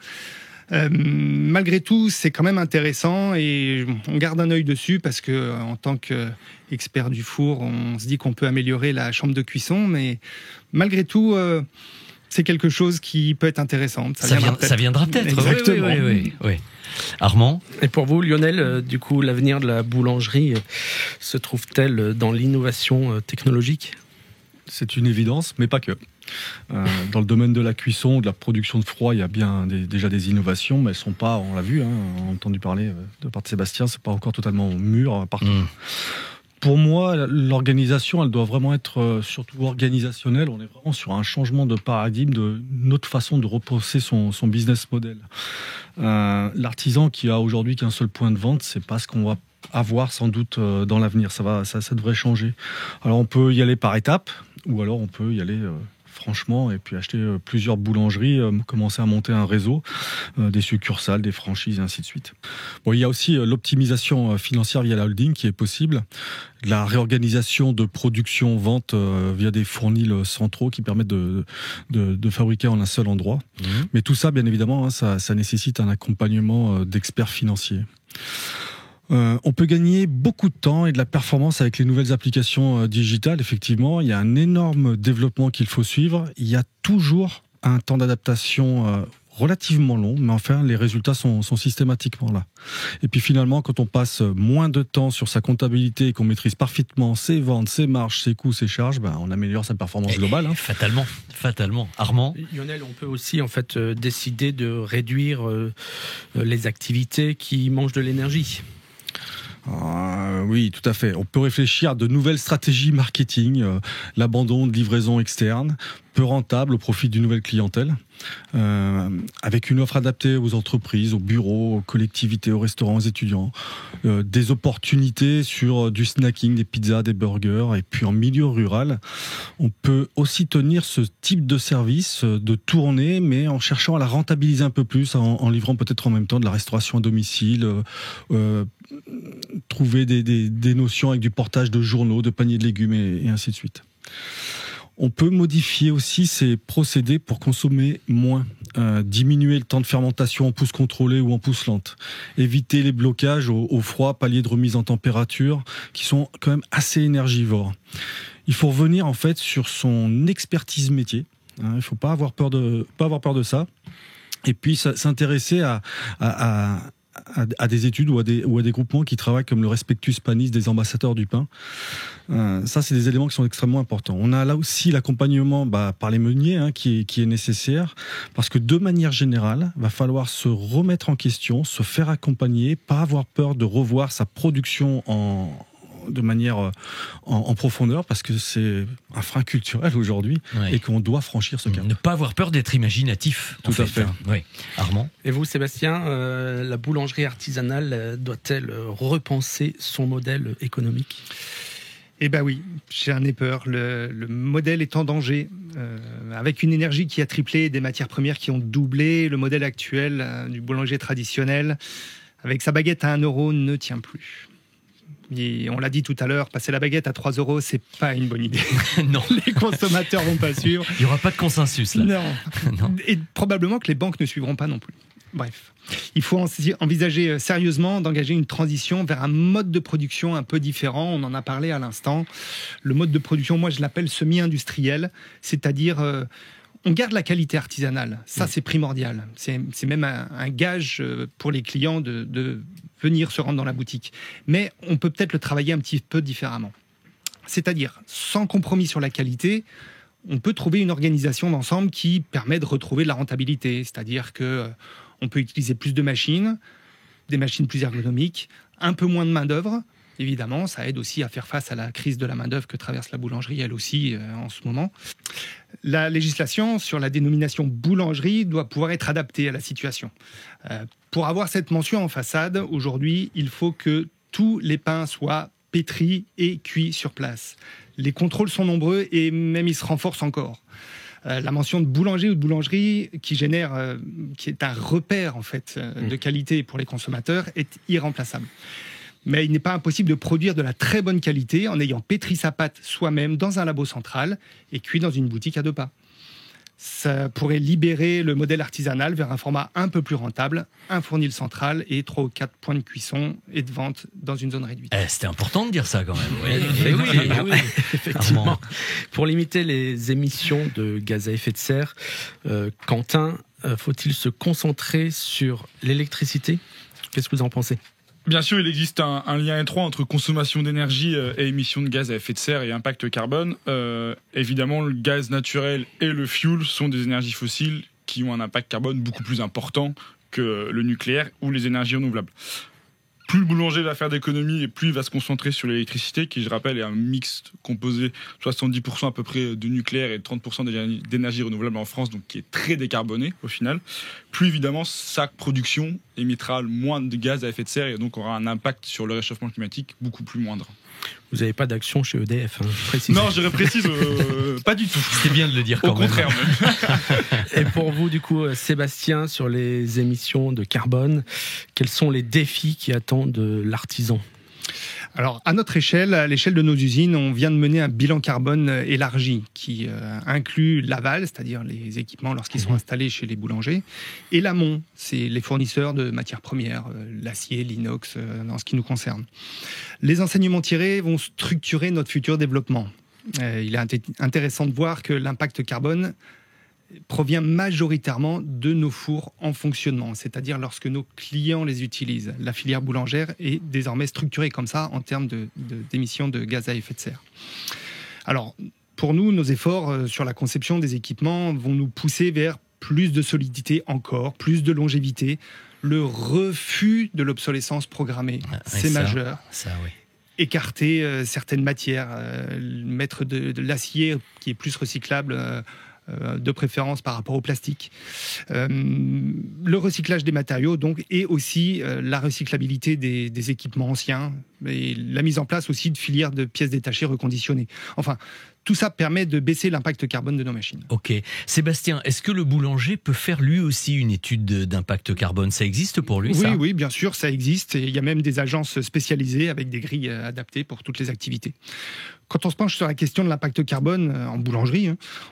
Malgré tout, c'est quand même intéressant et on garde un œil dessus parce que en tant qu'expert du four, on se dit qu'on peut améliorer la chambre de cuisson, mais malgré tout, c'est quelque chose qui peut être intéressant. Ça viendra peut-être. Exactement. Oui. Armand ? Et pour vous, Lionel, du coup, l'avenir de la boulangerie se trouve-t-elle dans l'innovation technologique ? C'est une évidence, mais pas que. Dans le domaine de la cuisson, de la production de froid, il y a bien déjà des innovations, mais elles sont pas, on l'a vu, on a entendu parler de part de Sébastien, c'est pas encore totalement mûr partout. Pour moi, l'organisation, elle doit vraiment être surtout organisationnelle. On est vraiment sur un changement de paradigme, de notre façon de repenser son business model. L'artisan qui a aujourd'hui qu'un seul point de vente, c'est pas ce qu'on va avoir sans doute dans l'avenir. Ça devrait changer. Alors on peut y aller par étapes, ou alors on peut y aller franchement, et puis acheter plusieurs boulangeries, commencer à monter un réseau, des succursales, des franchises, et ainsi de suite. Bon, il y a aussi l'optimisation financière via la holding qui est possible, la réorganisation de production, vente via des fournils centraux qui permettent de fabriquer en un seul endroit. Mais tout ça, bien évidemment, ça nécessite un accompagnement d'experts financiers. On peut gagner beaucoup de temps et de la performance avec les nouvelles applications digitales. Effectivement, il y a un énorme développement qu'il faut suivre. Il y a toujours un temps d'adaptation relativement long, mais enfin, les résultats sont systématiquement là. Et puis finalement, quand on passe moins de temps sur sa comptabilité et qu'on maîtrise parfaitement ses ventes, ses marges, ses coûts, ses charges, on améliore sa performance globale. Fatalement. Armand ? Lionel, on peut aussi décider de réduire les activités qui mangent de l'énergie. Oui, tout à fait. On peut réfléchir à de nouvelles stratégies marketing, l'abandon de livraison externe, peu rentable au profit d'une nouvelle clientèle, avec une offre adaptée aux entreprises, aux bureaux, aux collectivités, aux restaurants, aux étudiants, des opportunités sur du snacking, des pizzas, des burgers, et puis en milieu rural, on peut aussi tenir ce type de service de tournée, mais en cherchant à la rentabiliser un peu plus, en livrant peut-être en même temps de la restauration à domicile, trouver des notions avec du portage de journaux, de paniers de légumes et ainsi de suite. On peut modifier aussi ces procédés pour consommer moins, diminuer le temps de fermentation en pousse contrôlée ou en pousse lente, éviter les blocages au froid, paliers de remise en température qui sont quand même assez énergivores. Il faut revenir en fait sur son expertise métier. Il ne faut pas avoir peur de ça. Et puis s'intéresser à des études ou à des groupements qui travaillent comme le Respectus Panis des ambassadeurs du pain. Ça, c'est des éléments qui sont extrêmement importants. On a là aussi l'accompagnement par les meuniers qui est nécessaire, parce que de manière générale, il va falloir se remettre en question, se faire accompagner, pas avoir peur de revoir sa production de manière en profondeur, parce que c'est un frein culturel aujourd'hui et qu'on doit franchir ce cap. Ne pas avoir peur d'être imaginatif. Tout à fait. Oui. Armand ? Et vous, Sébastien, la boulangerie artisanale doit-elle repenser son modèle économique ? Eh bien oui, j'en ai peur. Le modèle est en danger. Avec une énergie qui a triplé, des matières premières qui ont doublé, le modèle actuel du boulanger traditionnel, avec sa baguette à 1 euro, ne tient plus. Et on l'a dit tout à l'heure, passer la baguette à 3 euros, c'est pas une bonne idée. Non. Les consommateurs vont pas suivre. Il n'y aura pas de consensus là. Non. Et probablement que les banques ne suivront pas non plus. Bref, il faut envisager sérieusement d'engager une transition vers un mode de production un peu différent. On en a parlé à l'instant. Le mode de production, moi je l'appelle semi-industriel, c'est-à-dire on garde la qualité artisanale. Ça, c'est primordial. C'est même un gage pour les clients de venir se rendre dans la boutique. Mais on peut peut-être le travailler un petit peu différemment. C'est-à-dire, sans compromis sur la qualité, on peut trouver une organisation d'ensemble qui permet de retrouver de la rentabilité. C'est-à-dire qu'on peut utiliser plus de machines, des machines plus ergonomiques, un peu moins de main-d'œuvre. Évidemment, ça aide aussi à faire face à la crise de la main-d'œuvre que traverse la boulangerie, elle aussi, en ce moment. La législation sur la dénomination boulangerie doit pouvoir être adaptée à la situation. Pour avoir cette mention en façade, aujourd'hui, il faut que tous les pains soient pétris et cuits sur place. Les contrôles sont nombreux et même ils se renforcent encore. La mention de boulanger ou de boulangerie qui est un repère en fait de qualité pour les consommateurs est irremplaçable. Mais il n'est pas impossible de produire de la très bonne qualité en ayant pétri sa pâte soi-même dans un labo central et cuit dans une boutique à 2 pas. Ça pourrait libérer le modèle artisanal vers un format un peu plus rentable, un fournil central et 3 ou 4 points de cuisson et de vente dans une zone réduite. C'était important de dire ça quand même. Oui, effectivement. Pour limiter les émissions de gaz à effet de serre, Quentin, faut-il se concentrer sur l'électricité ? Qu'est-ce que vous en pensez ? Bien sûr, il existe un lien étroit entre consommation d'énergie et émissions de gaz à effet de serre et impact carbone. Évidemment, le gaz naturel et le fuel sont des énergies fossiles qui ont un impact carbone beaucoup plus important que le nucléaire ou les énergies renouvelables. Plus le boulanger va faire d'économies et plus il va se concentrer sur l'électricité, qui, je rappelle, est un mix composé 70% à peu près de nucléaire et 30% d'énergie renouvelable en France, donc qui est très décarboné au final. Plus évidemment, sa production émettra moins de gaz à effet de serre et donc aura un impact sur le réchauffement climatique beaucoup plus moindre. Vous n'avez pas d'action chez EDF, je précise. Non, je précise, pas du tout. C'est bien de le dire quand même. Au contraire même. Et pour vous, du coup, Sébastien, sur les émissions de carbone, quels sont les défis qui attendent l'artisan ? Alors, à notre échelle, à l'échelle de nos usines, on vient de mener un bilan carbone élargi qui inclut l'aval, c'est-à-dire les équipements lorsqu'ils sont installés chez les boulangers, et l'amont, c'est les fournisseurs de matières premières, l'acier, l'inox, dans ce qui nous concerne. Les enseignements tirés vont structurer notre futur développement. Il est intéressant de voir que l'impact carbone provient majoritairement de nos fours en fonctionnement, c'est-à-dire lorsque nos clients les utilisent. La filière boulangère est désormais structurée comme ça en termes d'émissions de gaz à effet de serre. Alors, pour nous, nos efforts sur la conception des équipements vont nous pousser vers plus de solidité encore, plus de longévité, le refus de l'obsolescence programmée. C'est majeur. Ça, oui. Écarter certaines matières, mettre de l'acier qui est plus recyclable, de préférence par rapport au plastique. Le recyclage des matériaux, donc, et aussi la recyclabilité des équipements anciens, et la mise en place aussi de filières de pièces détachées reconditionnées. Enfin, tout ça permet de baisser l'impact carbone de nos machines. Ok. Sébastien, est-ce que le boulanger peut faire lui aussi une étude d'impact carbone? Ça existe pour lui, ça? Oui, bien sûr, ça existe. Et il y a même des agences spécialisées avec des grilles adaptées pour toutes les activités. Quand on se penche sur la question de l'impact carbone en boulangerie,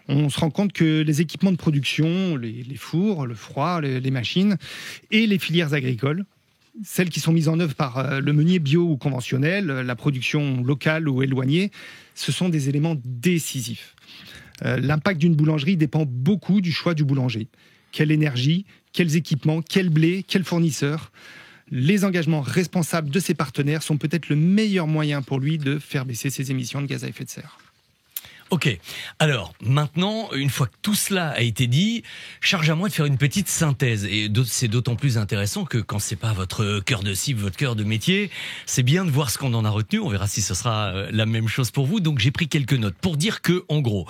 on se rend compte que les équipements de production, les fours, le froid, les machines et les filières agricoles, celles qui sont mises en œuvre par le meunier bio ou conventionnel, la production locale ou éloignée, ce sont des éléments décisifs. L'impact d'une boulangerie dépend beaucoup du choix du boulanger. Quelle énergie, quels équipements, quel blé, quel fournisseur. Les engagements responsables de ses partenaires sont peut-être le meilleur moyen pour lui de faire baisser ses émissions de gaz à effet de serre. Ok, alors maintenant, une fois que tout cela a été dit, charge à moi de faire une petite synthèse. Et c'est d'autant plus intéressant que quand c'est pas votre cœur de cible, votre cœur de métier, c'est bien de voir ce qu'on en a retenu. On verra si ce sera la même chose pour vous. Donc j'ai pris quelques notes pour dire que, en gros,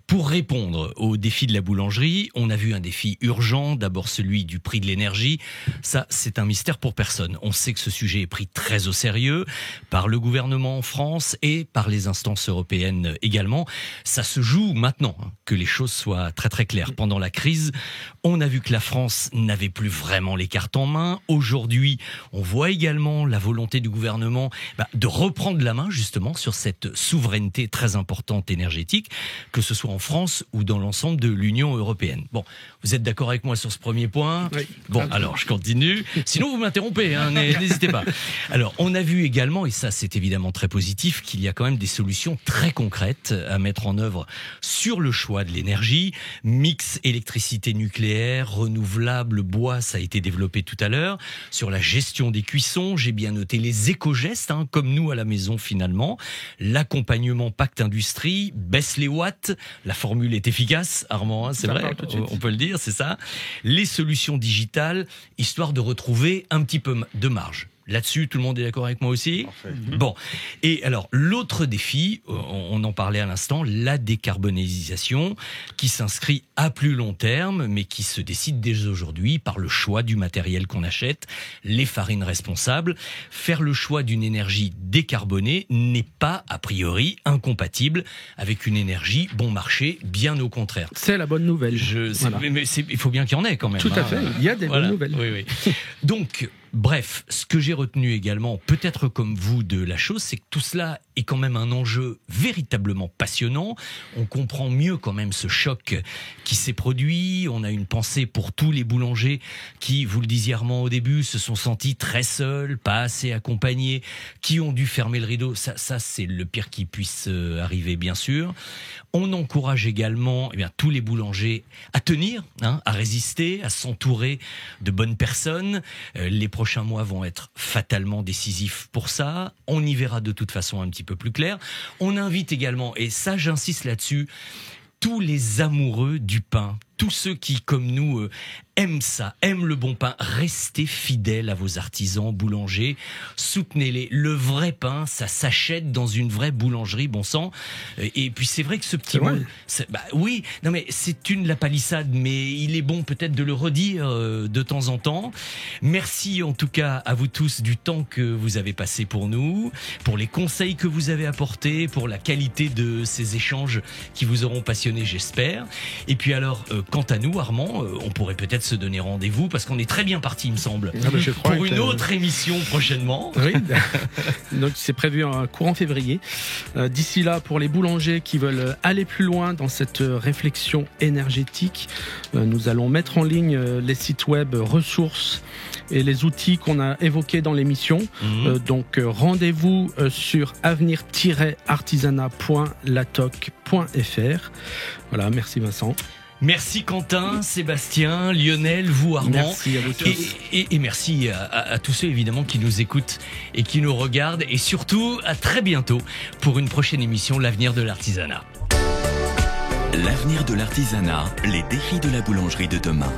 pour répondre au défi de la boulangerie, on a vu un défi urgent. D'abord celui du prix de l'énergie. Ça, c'est un mystère pour personne. On sait que ce sujet est pris très au sérieux par le gouvernement en France et par les instances européennes également. Ça se joue maintenant, que les choses soient très très claires. Pendant la crise, on a vu que la France n'avait plus vraiment les cartes en main. Aujourd'hui, on voit également la volonté du gouvernement de reprendre la main justement sur cette souveraineté très importante énergétique, que ce soit en France ou dans l'ensemble de l'Union européenne. Bon, vous êtes d'accord avec moi sur ce premier point? Oui. Bon, alors je continue. Sinon, vous m'interrompez, n'hésitez pas. Alors, on a vu également, et ça c'est évidemment très positif, qu'il y a quand même des solutions très concrètes à mettre en œuvre sur le choix de l'énergie. Mix électricité nucléaire, renouvelable, bois, ça a été développé tout à l'heure. Sur la gestion des cuissons, j'ai bien noté les éco-gestes, comme nous à la maison finalement. L'accompagnement Pacte Industrie, baisse les watts. La formule est efficace, Armand, c'est vrai, on peut le dire, c'est ça. Les solutions digitales, histoire de retrouver un petit peu de marge. Là-dessus, tout le monde est d'accord avec moi aussi? Parfait. Bon. Et alors, l'autre défi, on en parlait à l'instant, la décarbonisation, qui s'inscrit à plus long terme, mais qui se décide dès aujourd'hui par le choix du matériel qu'on achète, les farines responsables. Faire le choix d'une énergie décarbonée n'est pas, a priori, incompatible avec une énergie bon marché, bien au contraire. C'est la bonne nouvelle. Voilà. Mais il faut bien qu'il y en ait quand même. Tout à fait, il y a des bonnes nouvelles. Oui. Donc, bref, ce que j'ai retenu également, peut-être comme vous, de la chose, c'est que tout cela est quand même un enjeu véritablement passionnant. On comprend mieux quand même ce choc qui s'est produit. On a une pensée pour tous les boulangers qui, vous le disiez Armand au début, se sont sentis très seuls, pas assez accompagnés, qui ont dû fermer le rideau. Ça c'est le pire qui puisse arriver, bien sûr. On encourage également tous les boulangers à tenir, à résister, à s'entourer de bonnes personnes. Les prochains mois vont être fatalement décisifs pour ça. On y verra de toute façon un petit peu plus clair. On invite également, et ça j'insiste là-dessus, tous les amoureux du pain, tous ceux qui, comme nous, aiment ça, aiment le bon pain, restez fidèles à vos artisans, boulangers, soutenez-les. Le vrai pain, ça s'achète dans une vraie boulangerie, bon sang. Et puis c'est vrai que ce petit mot, oui, non mais c'est la palissade, mais il est bon peut-être de le redire de temps en temps. Merci en tout cas à vous tous du temps que vous avez passé pour nous, pour les conseils que vous avez apportés, pour la qualité de ces échanges qui vous auront passionné, j'espère. Et puis alors, quant à nous, Armand, on pourrait peut-être se donner rendez-vous parce qu'on est très bien parti, il me semble, Je crois pour que- une autre émission prochainement. Oui, donc c'est prévu en courant février. D'ici là, pour les boulangers qui veulent aller plus loin dans cette réflexion énergétique, nous allons mettre en ligne les sites web ressources et les outils qu'on a évoqués dans l'émission. Donc rendez-vous sur avenir-artisanat.latoc.fr. Voilà, merci Vincent. Merci Quentin, Sébastien, Lionel, vous Armand. Merci à vous tous. Et merci à tous ceux évidemment qui nous écoutent et qui nous regardent. Et surtout, à très bientôt pour une prochaine émission L'avenir de l'artisanat. L'avenir de l'artisanat, les défis de la boulangerie de demain.